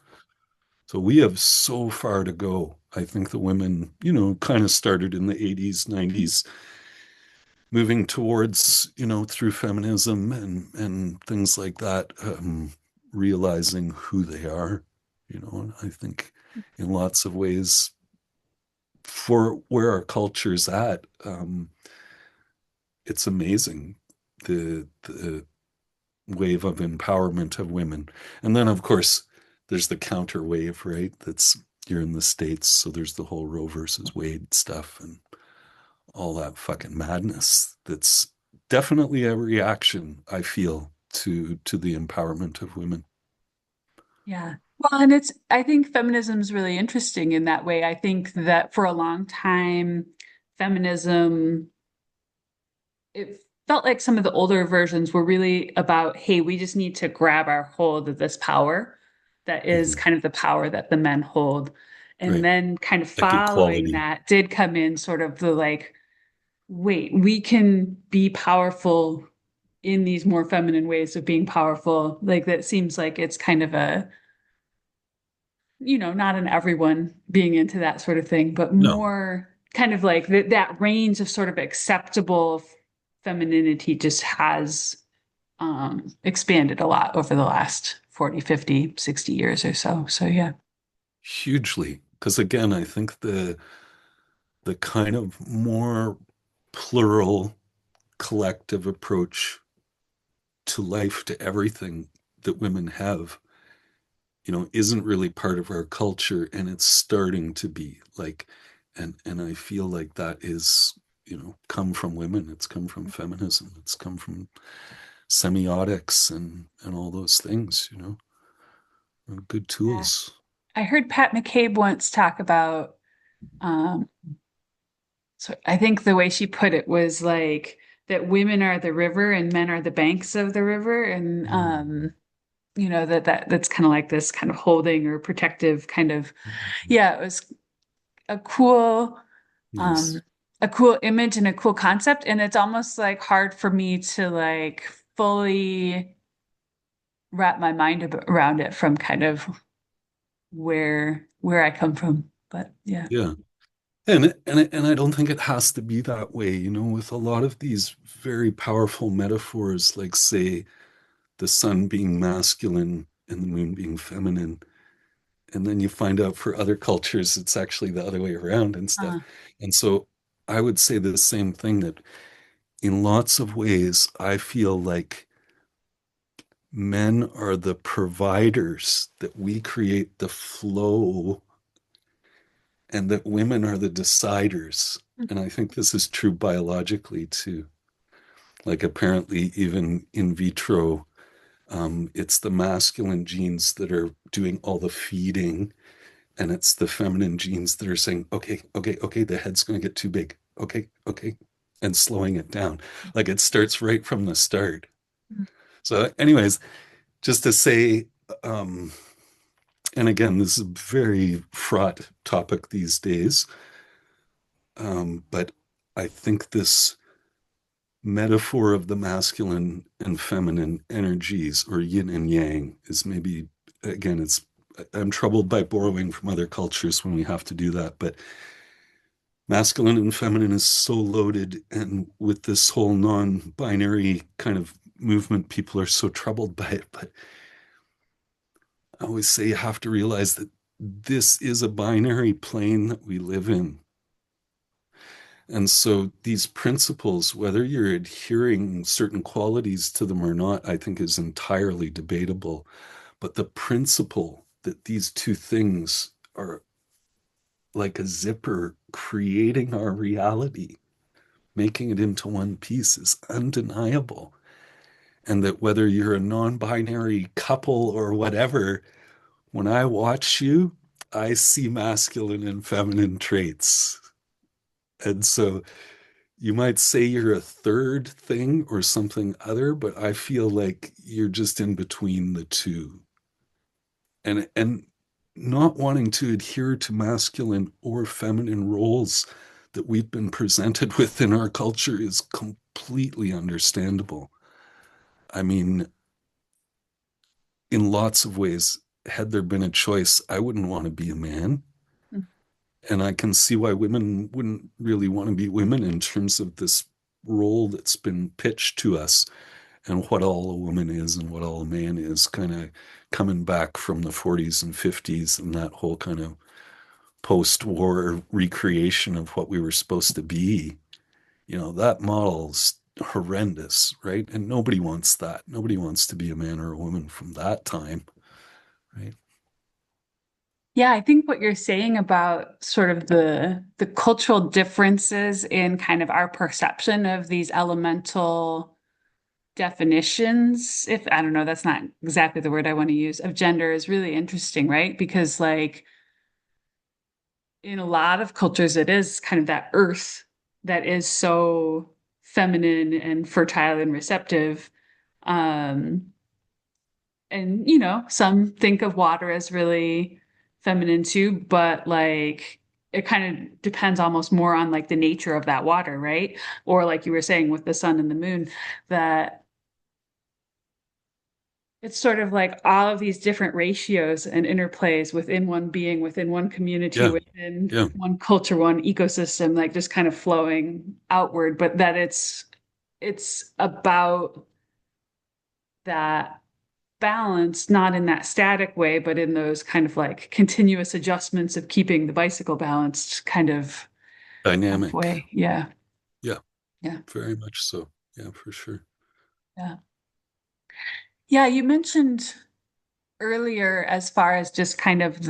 So we have so far to go. I think the women, kind of started in the 80s, 90s, moving towards, through feminism and things like that, realizing who they are, and I think in lots of ways for where our culture's at, it's amazing the wave of empowerment of women. And then, of course, there's the counter wave, right? That's you're in the States, so there's the whole Roe versus Wade stuff and all that fucking madness. That's definitely a reaction, I feel, to the empowerment of women. Yeah. Well, and I think feminism is really interesting in that way. I think that for a long time, feminism, it felt like some of the older versions were really about, hey, we just need to grab our hold of this power that is Mhm. kind of the power that the men hold. And Right. then kind of Like following equality. that did come in sort of the like, wait, we can be powerful in these more feminine ways of being powerful. Like that seems like it's kind of a, not in everyone being into that sort of thing, but No, more kind of like that range of sort of acceptable femininity just has expanded a lot over the last 40, 50, 60 years or so. So yeah. hugely. Because again, I think the kind of more plural collective approach to life, to everything that women have, isn't really part of our culture, and it's starting to be like, and I feel like that is, come from women. It's come from feminism. It's come from semiotics and all those things, are good Yeah. tools. I heard Pat McCabe once talk about, um, so I think the way she put it was like that women are the river and men are the banks of the river. And, Mm. that's kind of like this kind of holding or protective kind of, yeah, it was a cool, Nice. um, a cool image and a cool concept. And it's almost like hard for me to like fully wrap my mind around it from kind of where I come from. But yeah. Yeah. And I don't think it has to be that way, with a lot of these very powerful metaphors, like say the sun being masculine and the moon being feminine. And then you find out for other cultures it's actually the other way around and stuff. Uh, And so I would say the same thing, that in lots of ways I feel like men are the providers, that we create the flow, and that women are the deciders. And I think this is true biologically too. Like apparently, even in vitro, it's the masculine genes that are doing all the feeding, and it's the feminine genes that are saying, okay, okay, okay, the head's going to get too big. Okay, okay, and slowing it down. Like it starts right from the start. So, anyways, just to say, um, and again, this is a very fraught topic these days, but I think this metaphor of the masculine and feminine energies, or yin and yang, is maybe, again, I'm troubled by borrowing from other cultures when we have to do that, but masculine and feminine is so loaded. And with this whole non-binary kind of movement, people are so troubled by it. But I always say you have to realize that this is a binary plane that we live in. And so these principles, whether you're adhering certain qualities to them or not, I think is entirely debatable. But the principle that these two things are like a zipper creating our reality, making it into one piece, is undeniable. And that whether you're a non binary couple or whatever, when I watch you, I see masculine and feminine traits. And so you might say you're a third thing or something other, but I feel like you're just in between the two. And not wanting to adhere to masculine or feminine roles that we've been presented with in our culture is completely understandable. I mean, in lots of ways, had there been a choice, I wouldn't want to be a man. And I can see why women wouldn't really want to be women in terms of this role that's been pitched to us, and what all a woman is and what all a man is, kind of coming back from the 40s and 50s and that whole kind of post-war recreation of what we were supposed to be. That model's horrendous, right? And nobody wants that. Nobody wants to be a man or a woman from that time, right? Yeah, I think what you're saying about sort of the cultural differences in kind of our perception of these elemental definitions, if I don't know, that's not exactly the word I want to use, of gender is really interesting, right? Because like in a lot of cultures, it is kind of that earth that is so feminine and fertile and receptive. Um, and you know, some think of water as really feminine too, but like it kind of depends almost more on like the nature of that water, right? Or like you were saying with the sun and the moon, that it's sort of like all of these different ratios and interplays within one being, within one community, Yeah, within yeah, one culture, one ecosystem, like just kind of flowing outward, but that it's about that balance, not in that static way, but in those kind of like continuous adjustments of keeping the bicycle balanced kind of dynamic. way. Yeah. Yeah, Yeah. very much so. Yeah, for sure. Yeah. Yeah. You mentioned earlier as far as just kind of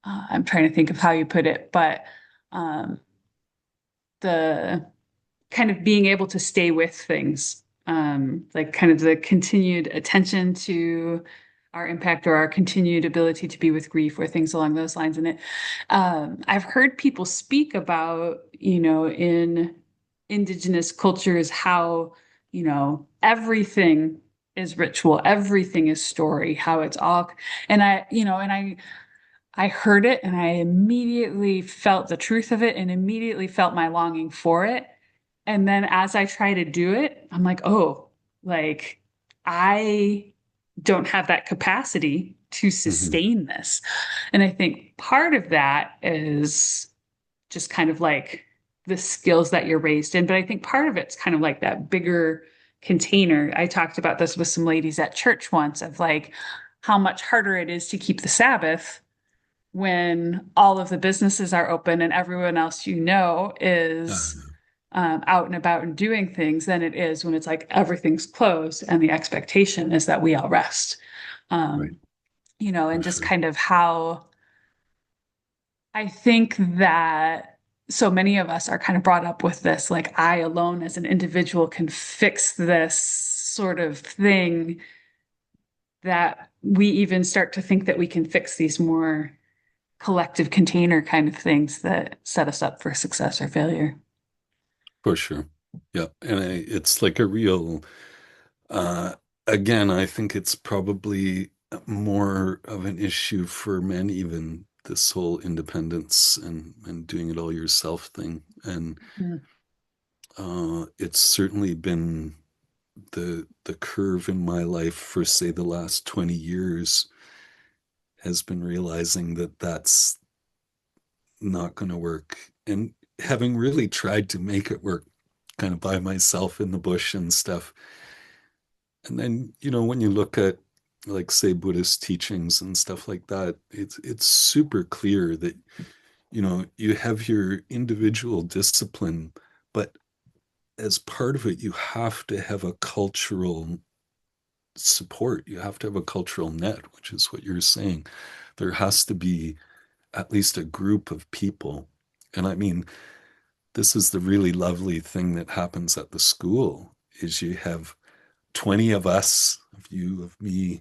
I'm trying to think of how you put it, but um, the kind of being able to stay with things, like kind of the continued attention to our impact or our continued ability to be with grief or things along those lines. And I've heard people speak about, you know, in indigenous cultures, how, you know, everything is ritual, everything is story, how it's all, and I heard it and I immediately felt the truth of it and immediately felt my longing for it. And then as I try to do it, I'm like, oh, like I don't have that capacity to Hmm. sustain this. And I think part of that is just kind of like the skills that you're raised in. But I think part of it's kind of like that bigger container. I talked about this with some ladies at church once of like how much harder it is to keep the Sabbath when all of the businesses are open and everyone else you know is out and about and doing things than it is when it's like everything's closed and the expectation is that we all rest. Right, Um, you know, for and just sure. kind of how I think that so many of us are kind of brought up with this, like I alone as an individual can fix this sort of thing, that we even start to think that we can fix these more collective container kind of things that set us up for success or failure. For sure. Yeah. And it's like a real, uh, again, I think it's probably more of an issue for men, even this whole independence and doing it all yourself thing. And Mm. it's certainly been the curve in my life for, say, the last 20 years has been realizing that that's not going to work. And having really tried to make it work kind of by myself in the bush and stuff. And then, when you look at like say Buddhist teachings and stuff like that, it's super clear that, you have your individual discipline, but as part of it, you have to have a cultural support. You have to have a cultural net, which is what you're saying. There has to be at least a group of people. And I mean, this is the really lovely thing that happens at the school is you have 20 of us, of you, of me,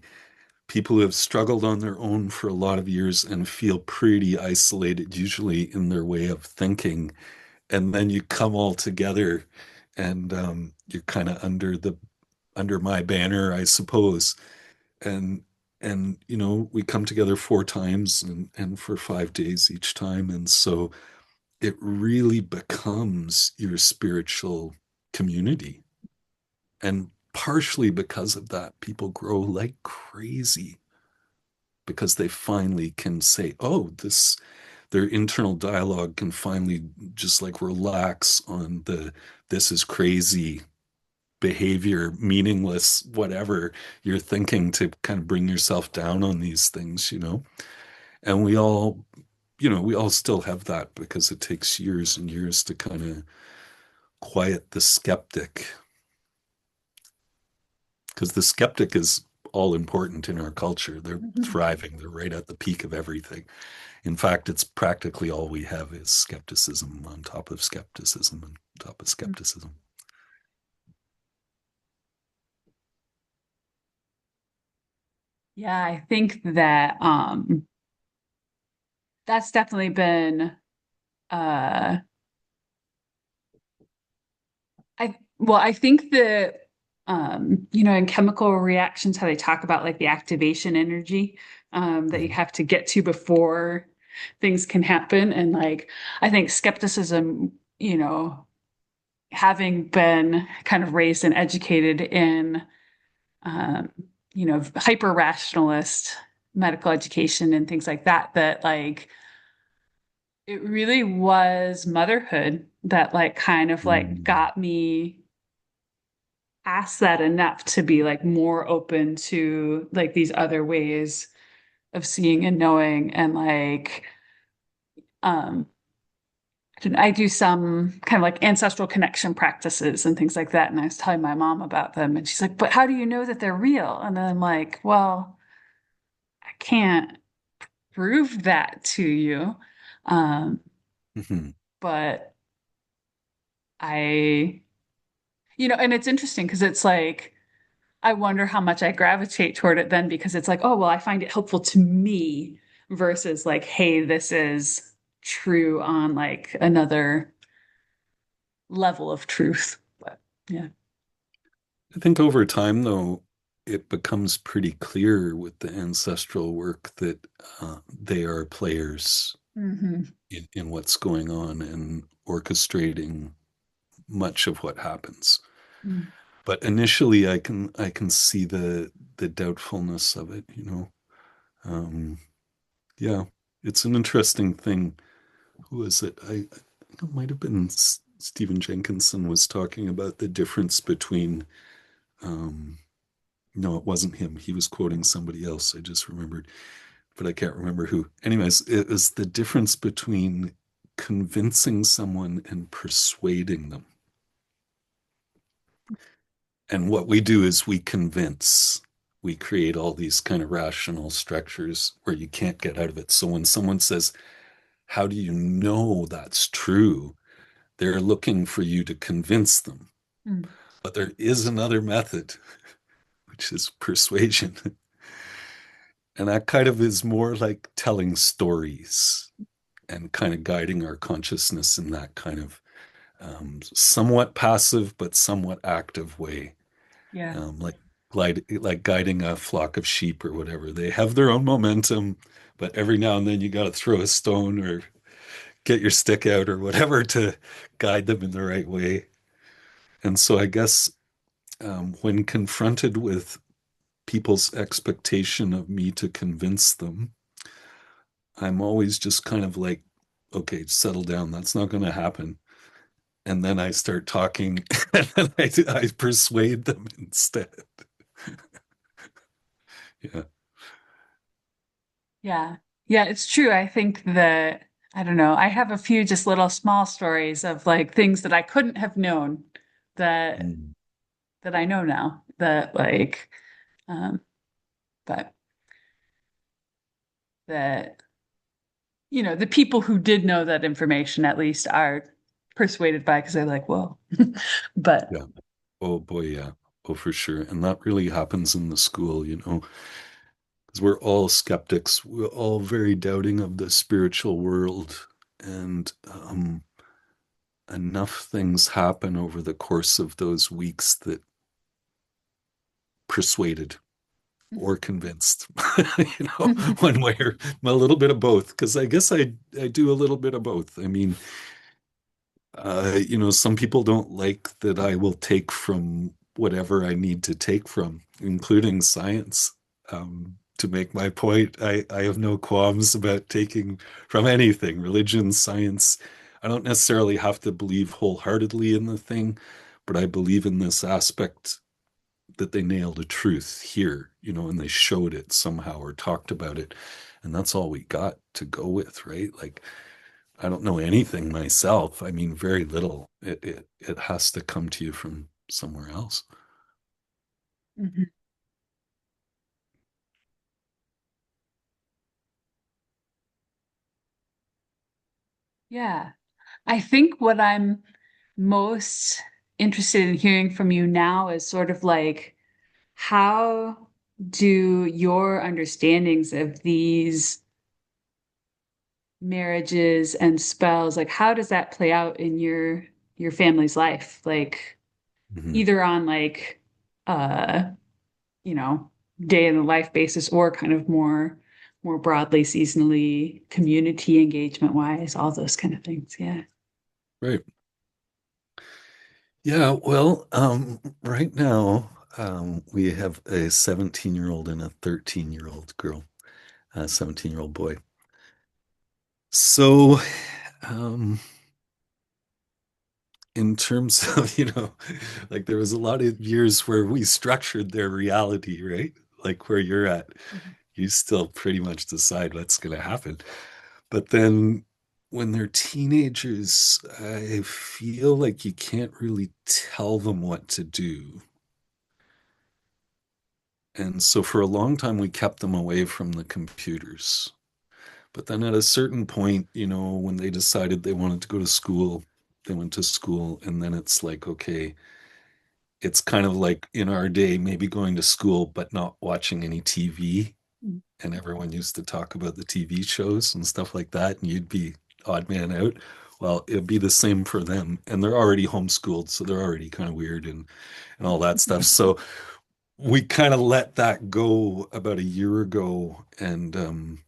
people who have struggled on their own for a lot of years and feel pretty isolated, usually in their way of thinking. And then you come all together and you're kind of under my banner, I suppose. And we come together 4 times and for 5 days each time. And so it really becomes your spiritual community. And partially because of that, people grow like crazy because they finally can say, oh, their internal dialogue can finally just like relax on this is crazy behavior, meaningless, whatever you're thinking to kind of bring yourself down on these things. And we all still have that because it takes years and years to kind of quiet the skeptic, because the skeptic is all important in our culture. They're Mhm. thriving. They're right at the peak of everything. In fact, it's practically all we have is skepticism on top of skepticism and top of skepticism. Yeah, I think that that's definitely been uh I think that in chemical reactions how they talk about like the activation energy that you Mhm. have to get to before things can happen. And like I think skepticism, having been kind of raised and educated in um, hyper rationalist medical education and things like that, that like it really was motherhood that like kind of like Mm. got me past that enough to be like more open to like these other ways of seeing and knowing and like um I do some kind of like ancestral connection practices and things like that. And I was telling my mom about them, and she's like, "But how do you know that they're real?" And then I'm like, "Well, I can't prove that to you." Um, Mhm. but I, and it's interesting because it's like, I wonder how much I gravitate toward it then because it's like, oh, well, I find it helpful to me versus like, hey, this is true on like another level of truth. But yeah. I think over time, though, it becomes pretty clear with the ancestral work that they are players Hmm. in what's going on and orchestrating much of what happens. But initially, I can see the doubtfulness of it. Um, yeah, it's an interesting thing. Who was it? It might have been Stephen Jenkinson was talking about the difference between. Um, no, it wasn't him. He was quoting somebody else. I just remembered, but I can't remember who. Anyways, it was the difference between convincing someone and persuading them. And what we do is we convince. We create all these kind of rational structures where you can't get out of it. So when someone says, how do you know that's true? They're looking for you to convince them. Mm. But there is another method, which is persuasion. And that kind of is more like telling stories and kind of guiding our consciousness in that kind of somewhat passive but somewhat active way, Yeah. like guiding a flock of sheep or whatever. They have their own momentum, but every now and then you got to throw a stone or get your stick out or whatever to guide them in the right way. And so I guess when confronted with people's expectation of me to convince them, I'm always just kind of like, okay, settle down. That's not going to happen. And then I start talking and then I persuade them instead. Yeah. Yeah. Yeah, it's true. I think that, I don't know, I have a few just little small stories of like things that I couldn't have known that Mm. that I know now that like um but that the people who did know that information at least are persuaded by because they're like, well, but Yeah. Oh boy, yeah. Oh, for sure. And that really happens in the school, because we're all skeptics. We're all very doubting of the spiritual world. And enough things happen over the course of those weeks that persuaded or convinced, one way or a little bit of both. Because I guess I do a little bit of both. I mean, some people don't like that I will take from whatever I need to take from, including science, to make my point. I have no qualms about taking from anything, religion, science. I don't necessarily have to believe wholeheartedly in the thing, but I believe in this aspect that they nailed a truth here, and they showed it somehow or talked about it. And that's all we got to go with, right? Like, I don't know anything myself. I mean, very little. It has to come to you from somewhere else. Mhm. Yeah. I think what I'm most interested in hearing from you now is sort of like, how do your understandings of these marriages and spells, like how does that play out in your family's life? Like Mhm. either on like uh, you know, day in the life basis or kind of more broadly, seasonally, community engagement wise, all those kind of things. Yeah. Right. Yeah, well, right now, we have a 17-year-old and a 13-year-old girl, a 17-year-old boy. So, um, in terms of, like there was a lot of years where we structured their reality, right? Like where you're at, Mhm. you still pretty much decide what's going to happen. But then when they're teenagers, I feel like you can't really tell them what to do. And so for a long time, we kept them away from the computers. But then at a certain point, when they decided they wanted to go to school, they went to school. And then it's like, okay, it's kind of like in our day, maybe going to school, but not watching any TV. And everyone used to talk about the TV shows and stuff like that. And you'd be odd man out. Well, it'd be the same for them. And they're already homeschooled, so they're already kind of weird and all that stuff. So we kind of let that go about a year ago. And,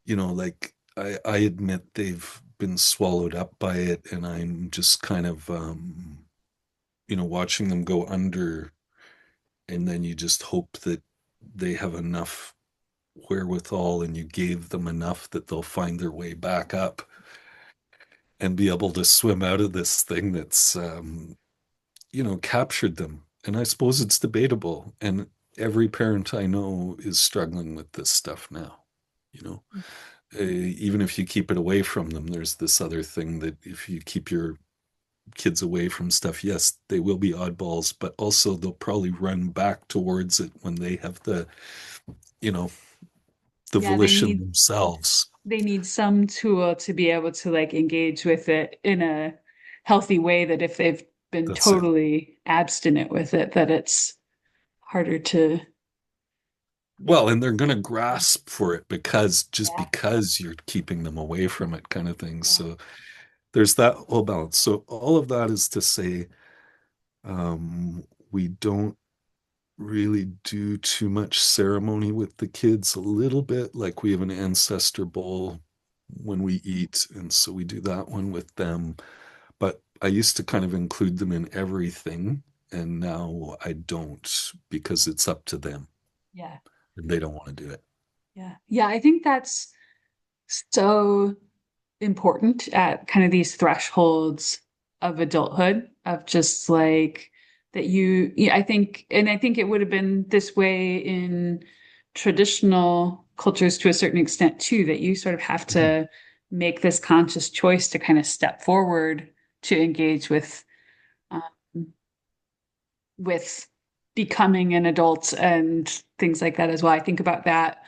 like I admit they've been swallowed up by it. And I'm just kind of, watching them go under. And then you just hope that they have enough wherewithal and you gave them enough that they'll find their way back up and be able to swim out of this thing that's, captured them. And I suppose it's debatable. And every parent I know is struggling with this stuff now. You know, Even if you keep it away from them, there's this other thing that if you keep your kids away from stuff, yes, they will be oddballs, but also they'll probably run back towards it when they have you know, the Yeah, volition themselves. they need some tool to be able to like engage with it in a healthy way that if they've been That's it. totally abstinent with it, that it's harder to. Well, and they're going to grasp for it Yeah. because you're keeping them away from it, kind of thing. Yeah. So there's that whole balance. So all of that is to say, we don't really do too much ceremony with the kids. A little bit, like we have an ancestor bowl when we eat, and so we do that one with them. But I used to kind of include them in everything, and now I don't because it's up to them Yeah. and they don't want to do it. Yeah. Yeah. I think that's so important at kind of these thresholds of adulthood, of just like that I think, and I think it would have been this way in traditional cultures to a certain extent too, that you sort of have Mhm. to make this conscious choice to kind of step forward to engage um, with becoming an adult and things like that as well. I think about that.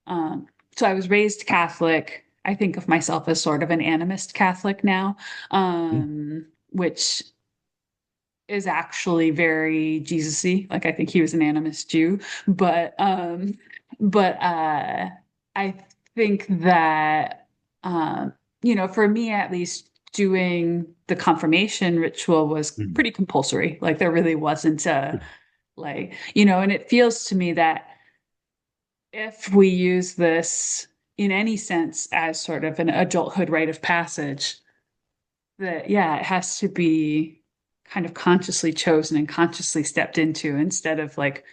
So I was raised Catholic. I think of myself as sort of an animist Catholic now, which is actually very Jesus-y. Like I think he was an animist Jew, but I think that for me at least, doing the confirmation ritual was Mhm. pretty compulsory. Like there really wasn't a and it feels to me that if we use this in any sense as sort of an adulthood rite of passage, that yeah, it has to be kind of consciously chosen and consciously stepped into instead of like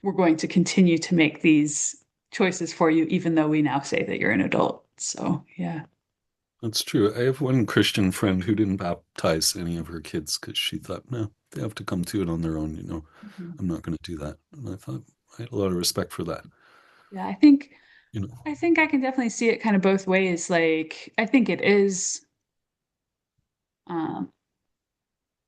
we're going to continue to make these choices for you even though we now say that you're an adult. So yeah. That's true. I have one Christian friend who didn't baptize any of her kids because she thought, no, they have to come to it on their own. Mhm. I'm not going to do that. And I thought I had a lot of respect for that. Yeah, I think. you know. I think I can definitely see it kind of both ways. Like, I think it is um,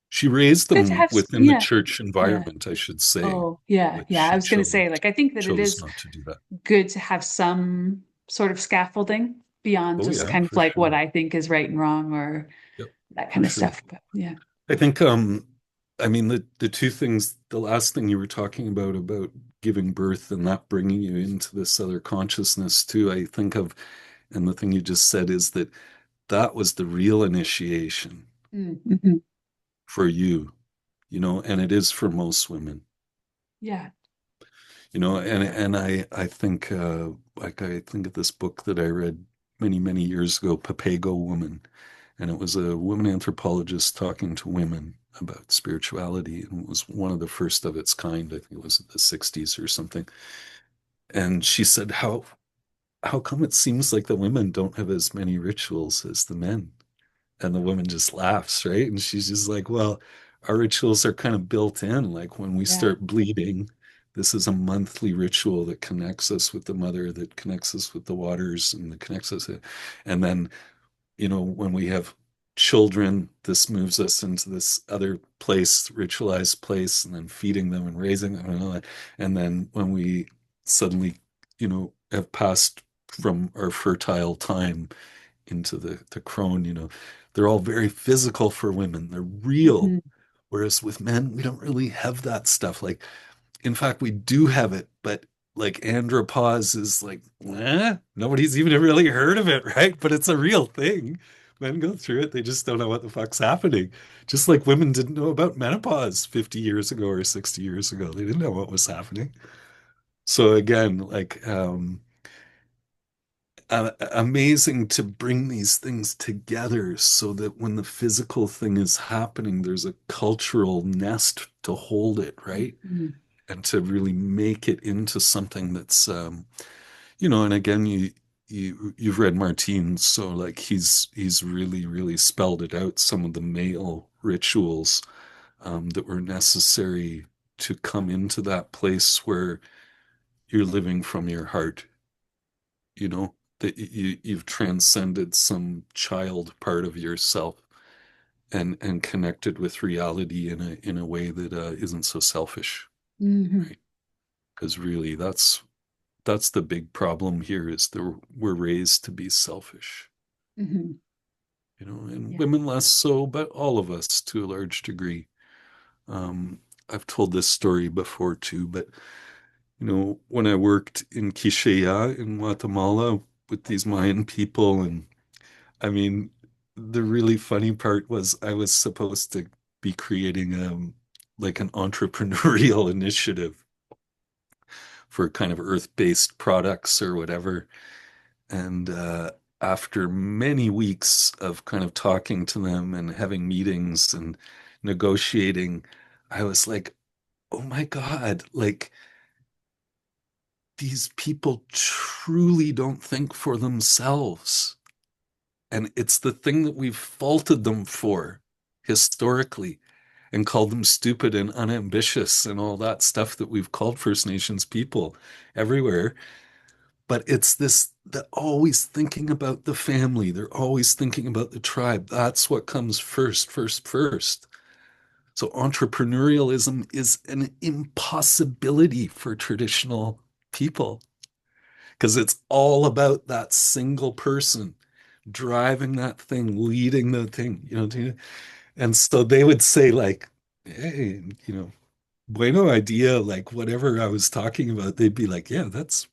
She raised good to them have, within the yeah, church yeah. environment, I should say, Oh, yeah, which yeah. I she was going to say, like, I think that it chose is not to do that. good to have some sort of scaffolding beyond Oh just yeah, kind of for like what sure. I think is right and wrong or Yep, that for kind of sure. stuff. But yeah. I think I mean the two things, the last thing you were talking about giving birth and that bringing you into this other consciousness too, I think of, and the thing you just said is that that was the real initiation Mm-hmm. for you, and it is for most women, Yeah. and I think like I think of this book that I read many, many years ago, Papago Woman, and it was a woman anthropologist talking to women about spirituality, and it was one of the first of its kind. I think it was in the 60s or something. And she said, how come it seems like the women don't have as many rituals as the men? And the woman just laughs, right? And she's just like, well, our rituals are kind of built in. Like when we Yeah. start bleeding, this is a monthly ritual that connects us with the mother, that connects us with the waters, and that connects us. And then, when we have children, this moves us into this other place, ritualized place, and then feeding them and raising them and all that. And then when we suddenly, have passed from our fertile time into the crone, they're all very physical for women. They're real. Hmm. Whereas with men, we don't really have that stuff. Like, in fact, we do have it, but like andropause is like, nobody's even really heard of it, right? But it's a real thing. Men go through it, they just don't know what the fuck's happening. Just like women didn't know about menopause 50 years ago or 60 years ago. They didn't know what was happening. So again, like amazing to bring these things together so that when the physical thing is happening, there's a cultural nest to hold it, right? Hmm. And to really make it into something that's and again you've read Martyn, so like he's really really spelled it out, some of the male rituals that were necessary to come into that place where you're living from your heart, that you've transcended some child part of yourself and connected with reality in a way that isn't so selfish, Hmm. right? Because really that's the big problem here is that we're raised to be selfish, Hmm. and Yeah. women less so, but all of us to a large degree. Um, I've told this story before too, but when I worked in Quixote in Guatemala with these Mayan people, and I mean, the really funny part was I was supposed to be creating like an entrepreneurial initiative for kind of earth-based products or whatever. And after many weeks of kind of talking to them and having meetings and negotiating, I was like, oh my God, like these people truly don't think for themselves. And it's the thing that we've faulted them for historically and called them stupid and unambitious and all that stuff that we've called First Nations people everywhere. But it's this, they're always thinking about the family. They're always thinking about the tribe. That's what comes first, first, first. So entrepreneurialism is an impossibility for traditional people because it's all about that single person driving that thing, leading the thing, and so they would say like, hey, bueno idea, like whatever I was talking about, they'd be like, yeah, that's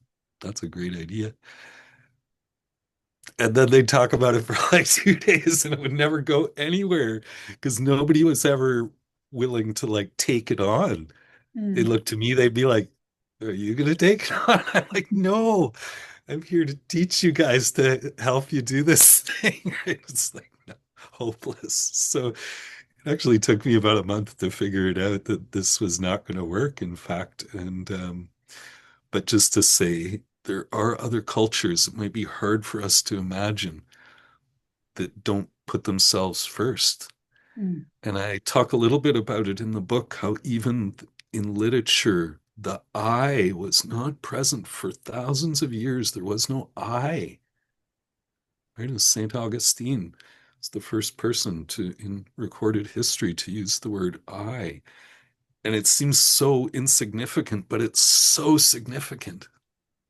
a great idea. And then they'd talk about it for like 2 days and it would never go anywhere because nobody was ever willing to like take it on. They Mm. look to me, they'd be like, are you gonna take it on? I'm like, no, I'm here to teach you guys to help you do this thing. It's like no, hopeless. So it actually took me about a month to figure it out that this was not going to work, in fact. And but just to say, there are other cultures that might be hard for us to imagine that don't put themselves first. Mm. And I talk a little bit about it in the book, how even in literature, the I was not present for thousands of years. There was no I. Right? As Saint Augustine is the first person to in recorded history to use the word I. And it seems so insignificant, but it's so significant,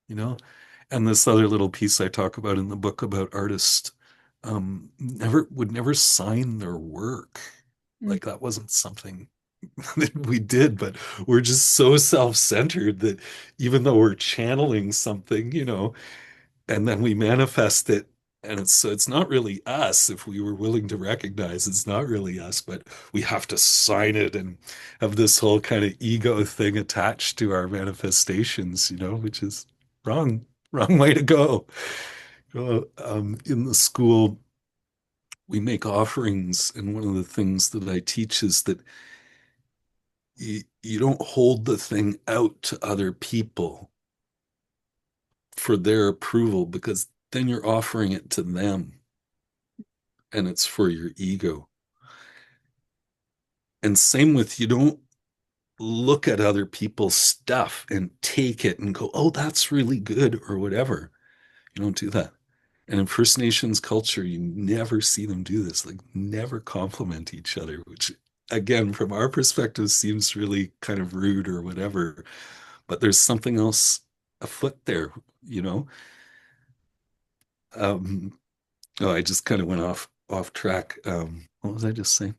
you know? And this other little piece I talk about in the book about artists never would never sign their work. Mm. Like that wasn't something that we did, but we're just so self-centered that even though we're channeling something, and then we manifest it, and it's not really us if we were willing to recognize it's not really us, but we have to sign it and have this whole kind of ego thing attached to our manifestations, which is wrong, wrong way to go. In the school, we make offerings, and one of the things that I teach is that you don't hold the thing out to other people for their approval because then you're offering it to them and it's for your ego. And same with you don't look at other people's stuff and take it and go, oh, that's really good or whatever. You don't do that. And in First Nations culture, you never see them do this, like never compliment each other, which again, from our perspective, seems really kind of rude or whatever. But there's something else afoot there, you know? Um, oh, I just kind of went off track. What was I just saying?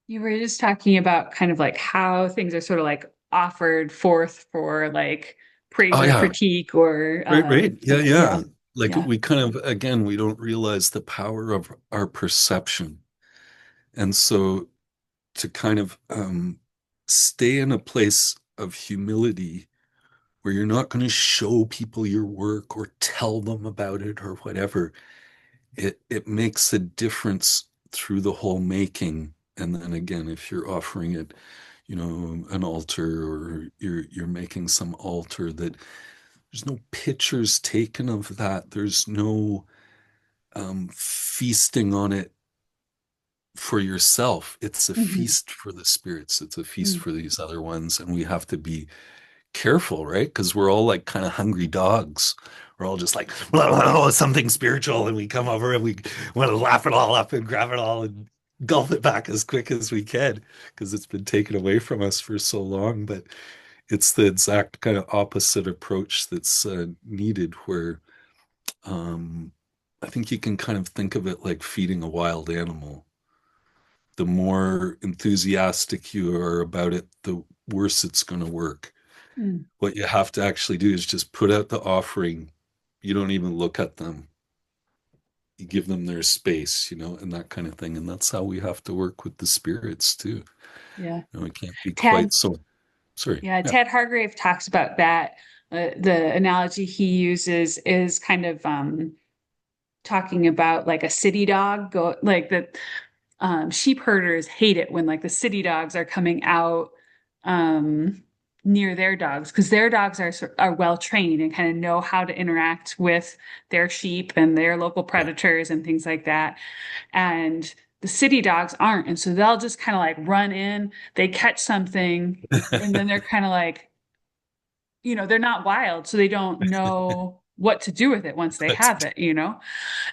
You were just talking about kind of like how things are sort of like offered forth for like praise Oh or yeah, critique or right. Yeah, yeah, yeah. Like yeah. we kind of again, we don't realize the power of our perception. And so to kind of stay in a place of humility where you're not going to show people your work or tell them about it or whatever, it makes a difference through the whole making. And then again, if you're offering it, an altar or you're making some altar that there's no pictures taken of that. There's no feasting on it for yourself. It's a Hmm. feast for the spirits. It's a feast Mm. for these other ones. And we have to be careful, right? Because we're all like kind of hungry dogs. We're all just like, well, something spiritual. And we come over and we want to lap it all up and grab it all and gulp it back as quick as we can because it's been taken away from us for so long. But it's the exact kind of opposite approach that's needed where I think you can kind of think of it like feeding a wild animal. The more enthusiastic you are about it, the worse it's going to work. Mm. What you have to actually do is just put out the offering. You don't even look at them. You give them their space, and that kind of thing. And that's how we have to work with the spirits too. Yeah. It can't be Tad, quite so. Sorry. yeah, Yeah. Ted Hargrave talks about that. The analogy he uses is kind of talking about like a city dog go like that. Sheep herders hate it when like the city dogs are coming out um, near their dogs because their dogs are well trained and kind of know how to interact with their sheep and their local Yeah. predators and things like that. And the city dogs aren't, and so they'll just kind of like run in, they catch something, and then they're kind of like, they're not wild, so they don't know what to do with it once they That's have it.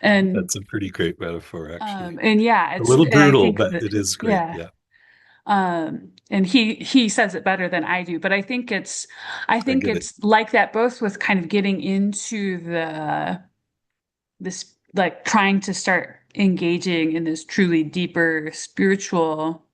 And that's a pretty great metaphor, actually. and yeah, A little and I brutal, think but that it is great. yeah. Yeah, And he says it better than I do, but I I think get it. it's like that both with kind of getting into this like trying to start engaging in this truly deeper spiritual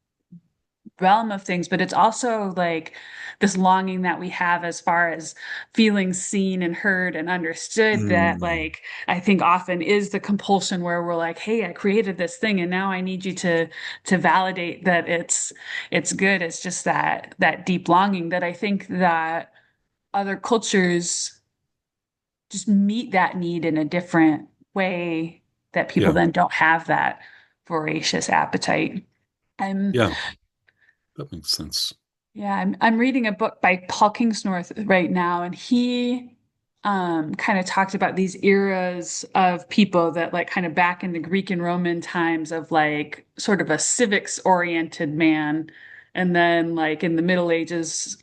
realm of things, but it's also like this longing that we have as far as feeling seen and heard and understood that Mm, like I think often is the compulsion where we're like, hey, I created this thing and now I need you to validate that it's good. It's just that deep longing that I think that other cultures just meet that need in a different way that people yeah, then don't have that voracious appetite. I'm yeah, that makes sense. Yeah, I'm reading a book by Paul Kingsnorth right now, and he kind of talked about these eras of people that like kind of back in the Greek and Roman times of like sort of a civics oriented man and then like in the Middle Ages,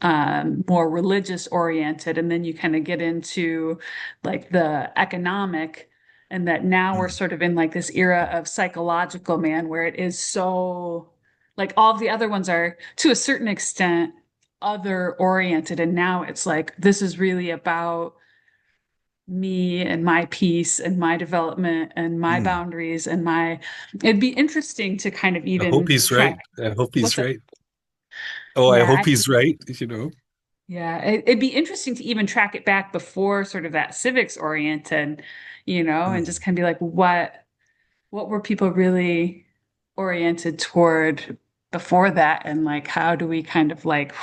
more religious oriented, and then you kind of get into like the economic, and that now we're Mm. sort of in like this era of psychological man where it is so like all of the other ones are to a certain extent other oriented, and now it's like this is really about me and my peace and my development and my Mm. boundaries and my it'd be interesting to kind of I hope even he's track right. I hope he's what's it right. Oh, I yeah hope he's right, you know. yeah it'd be interesting to even track it back before sort of that civics oriented, and just Mm. kind of be like what were people really oriented toward before that, and like how do we kind of like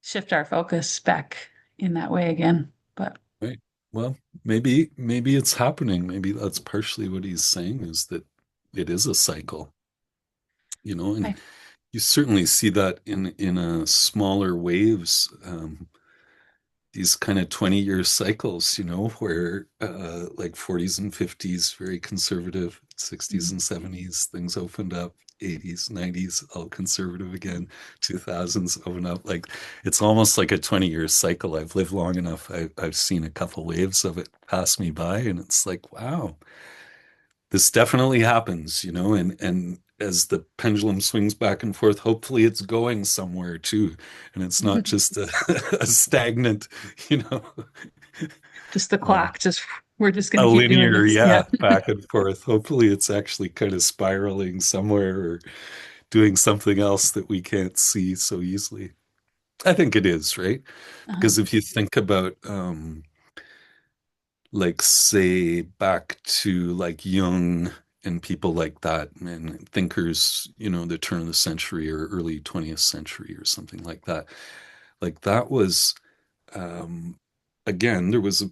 shift our focus back in that way again. But Right. Well, maybe it's happening. Maybe that's partially what he's saying is that it is a cycle, and I you certainly see that in a smaller waves. These kind of 20-year cycles, where like 40s and 50s, very conservative, 60s and 70s, things opened up, 80s, 90s, all conservative again, 2000s open up. Like it's almost like a 20-year cycle. I've lived long enough. I've seen a couple waves of it pass me by, and it's like, wow, this definitely happens, and as the pendulum swings back and forth, hopefully it's going somewhere too, and it's not just a, a stagnant, you know, just the uh, clock, just we're just going a to keep doing linear, this. Yeah. yeah, back and forth. Hopefully it's actually kind of spiraling somewhere or doing something else that we can't see so easily. I think it is, right? Uh-huh. Because if you think about like say back to like Jung and people like that and thinkers, the turn of the century or early 20th century or something like that. Like that was um again, there was a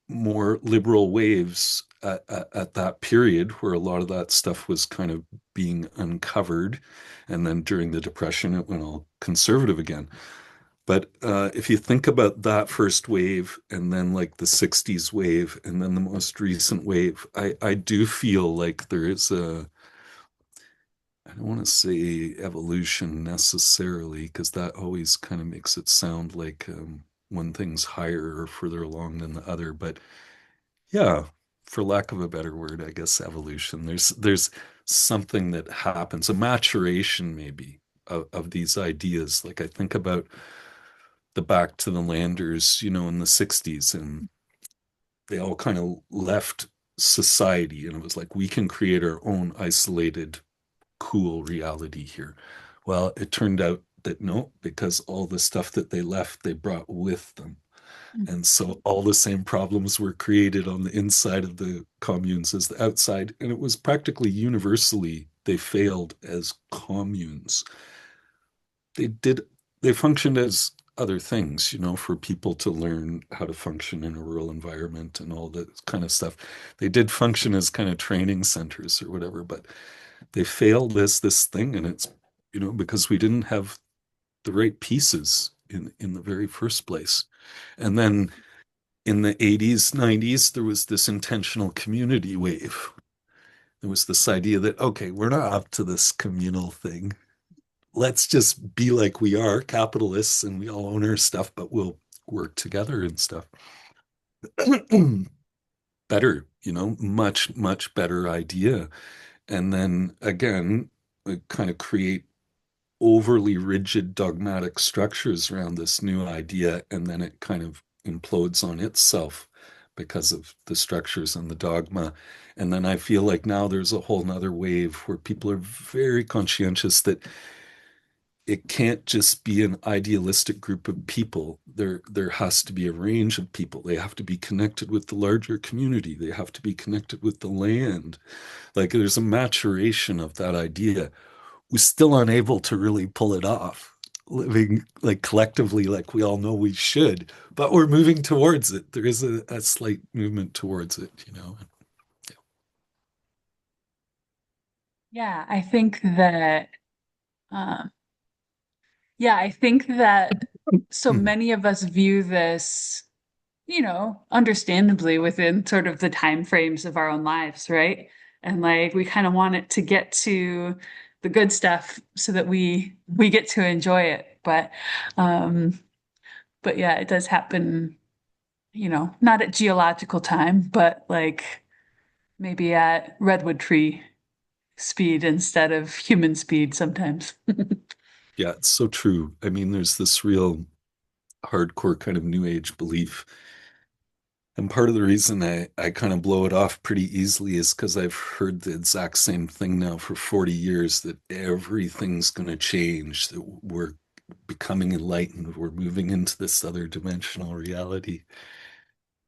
more liberal waves at that period where a lot of that stuff was kind of being uncovered. And then during the Depression, it went all conservative again. But if you think about that first wave and then like the 60s wave and then the most recent wave, I do feel like there is I don't want to say evolution necessarily, because that always kind of makes it sound like one thing's higher or further along than the other. But yeah, for lack of a better word, I guess evolution. There's something that happens, a maturation maybe of these ideas. Like I think about the back to the landers, in the 60s, and they all kind of left society, and it was like we can create our own isolated, cool reality here. Well, it turned out that no, because all the stuff that they left, they brought with them. And so all the same problems were created on the inside of the communes as the outside. And it was practically universally they failed as communes. They did, they functioned as other things, for people to learn how to function in a rural environment and all that kind of stuff. They did function as kind of training centers or whatever, but they failed as this thing. And it's, because we didn't have the right pieces in the very first place. And then in the 80s, 90s, there was this intentional community wave. There was this idea that, okay, we're not up to this communal thing. Let's just be like we are, capitalists, and we all own our stuff, but we'll work together and stuff. Better, much, much better idea. And then again, kind of create overly rigid dogmatic structures around this new idea, and then it kind of implodes on itself because of the structures and the dogma. And then I feel like now there's a whole nother wave where people are very conscientious that it can't just be an idealistic group of people. There has to be a range of people. They have to be connected with the larger community. They have to be connected with the land. Like there's a maturation of that idea. We're still unable to really pull it off, living like collectively, like we all know we should, but we're moving towards it. There is a slight movement towards it. Yeah, I think that um I think that so many of us view this, understandably within sort of the time frames of our own lives, right? And like we kind of want it to get to the good stuff so that we get to enjoy it. Um, but yeah, it does happen, not at geological time, but like maybe at redwood tree speed instead of human speed sometimes. Yeah, it's so true. I mean, there's this real hardcore kind of new age belief. And part of the reason I kind of blow it off pretty easily is because I've heard the exact same thing now for 40 years that everything's going to change, that we're becoming enlightened, we're moving into this other dimensional reality.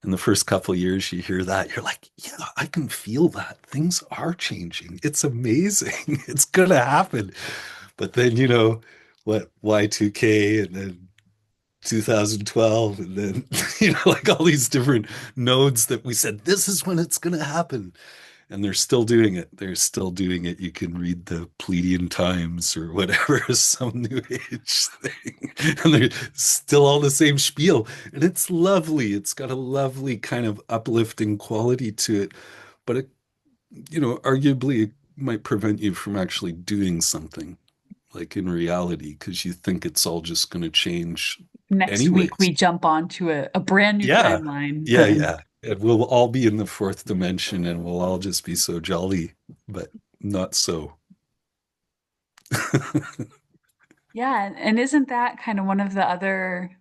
And the first couple of years you hear that, you're like, yeah, I can feel that. Things are changing. It's amazing. It's gonna happen. But then, what Y2K and then 2012 and then like all these different nodes that we said this is when it's going to happen, and they're still doing it. They're still doing it. You can read the Pleiadian Times or whatever, some new age thing, and they're still all the same spiel. And it's lovely. It's got a lovely kind of uplifting quality to it. But arguably it might prevent you from actually doing something like in reality because you think it's all just going to change Next week anyways. we jump onto a brand new Yeah. timeline Yeah, then. yeah. And we'll all be in the fourth dimension and we'll all just be so jolly, but not so. Yeah, and isn't that kind of one of the other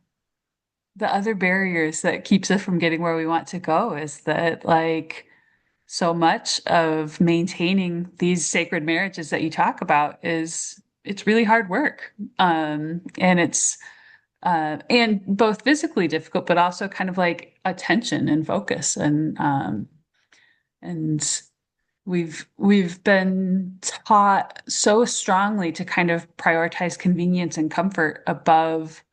barriers that keeps us from getting where we want to go is that like so much of maintaining these sacred marriages that you talk about is it's really hard work. And it's and both physically difficult, but also kind of like attention and focus and we've been taught so strongly to kind of prioritize convenience and comfort above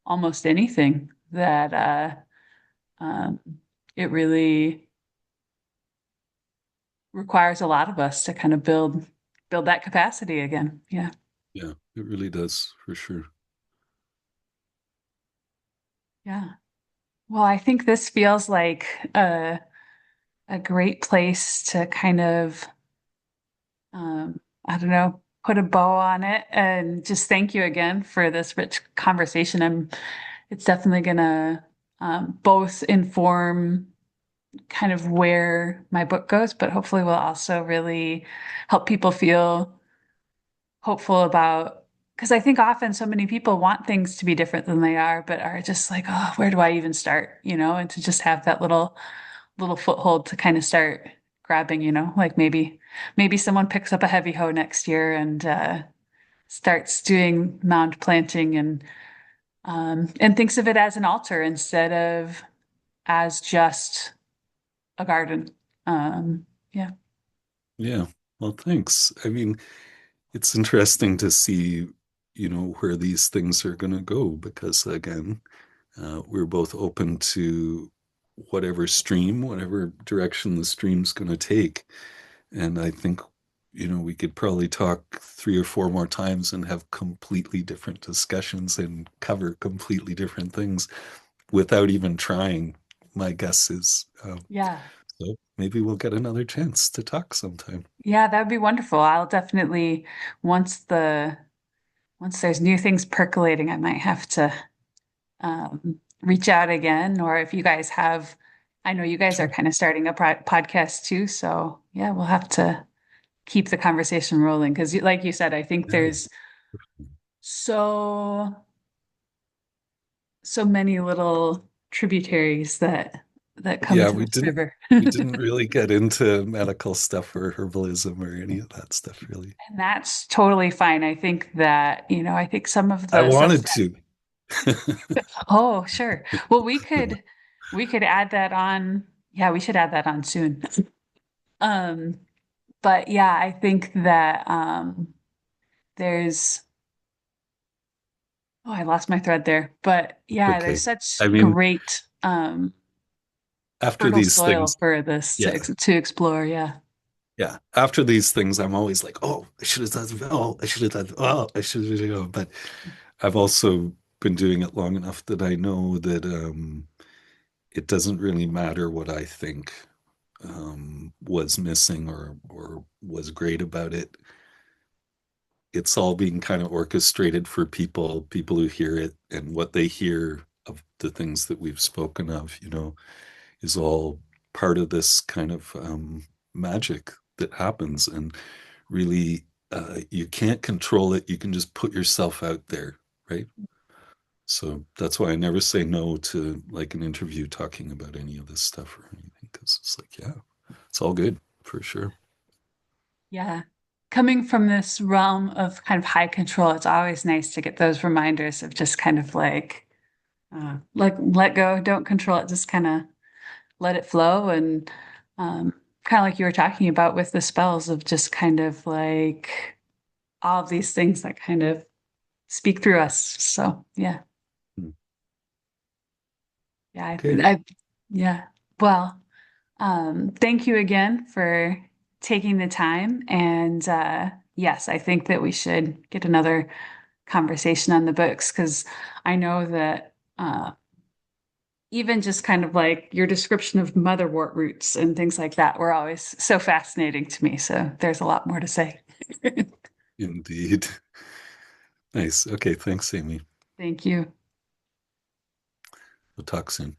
almost anything that um, it really requires a lot of us to kind of build that capacity again. Yeah. Yeah, it really does for sure. Yeah. Well, I think this feels like a great place to kind of I don't know, put a bow on it and just thank you again for this rich conversation. It's definitely gonna both inform kind of where my book goes, but hopefully will also really help people feel hopeful about, because I think often so many people want things to be different than they are, but are just like, oh, where do I even start? And to just have that little foothold to kind of start grabbing, like maybe someone picks up a heavy hoe next year and starts doing mound planting and thinks of it as an altar instead of as just a garden. Yeah. Yeah. Well, thanks. I mean, it's interesting to see, where these things are going to go because, again, we're both open to whatever stream, whatever direction the stream's going to take. And I think, we could probably talk 3 or 4 more times and have completely different discussions and cover completely different things without even trying, my guess is. Yeah. So maybe we'll get another chance to talk sometime. Yeah, that would be wonderful. I'll definitely once the once there's new things percolating, I might have to reach out again. Or if you guys have, I know you guys are Sure. kind of starting a podcast too. So yeah, we'll have to keep the conversation rolling because, like you said, I think Yeah. there's so many little tributaries that come Yeah, into we this didn't river. we didn't really get into medical stuff or herbalism or any of that stuff really. And that's totally fine. I think that, I think some of I the wanted subject. to. Oh, sure. Well, we could add that on. Yeah, we should add that on soon. Um, but yeah, I think that there's I lost my thread there. But yeah, there's Okay. such I mean, great after fertile these soil things, for this to yeah, to explore. Yeah. yeah. After these things, I'm always like, oh, I should have done, oh, I should have done, oh, I should have, but I've also been doing it long enough that I know that it doesn't really matter what I think was missing or was great about it. it's all being kind of orchestrated for people who hear it, and what they hear of the things that we've spoken of, is all part of this kind of magic that happens. And really, you can't control it. You can just put yourself out there, right? So that's why I never say no to like an interview talking about any of this stuff or anything, because it's like, yeah, it's all good for sure. Yeah. Coming from this realm of kind of high control, it's always nice to get those reminders of just kind of like let go, don't control it, just kind of let it flow. And kind of like you were talking about with the spells of just kind of like all of these things that kind of speak through us. So yeah. Hmm. Yeah, Okay. yeah. Well, thank you again for taking the time. And yes, I think that we should get another conversation on the books because I know that even just kind of like your description of motherwort roots and things like that were always so fascinating to me. So there's a lot more to say. Indeed. Nice. Okay. Thanks, Amy. Thank you. We'll talk soon.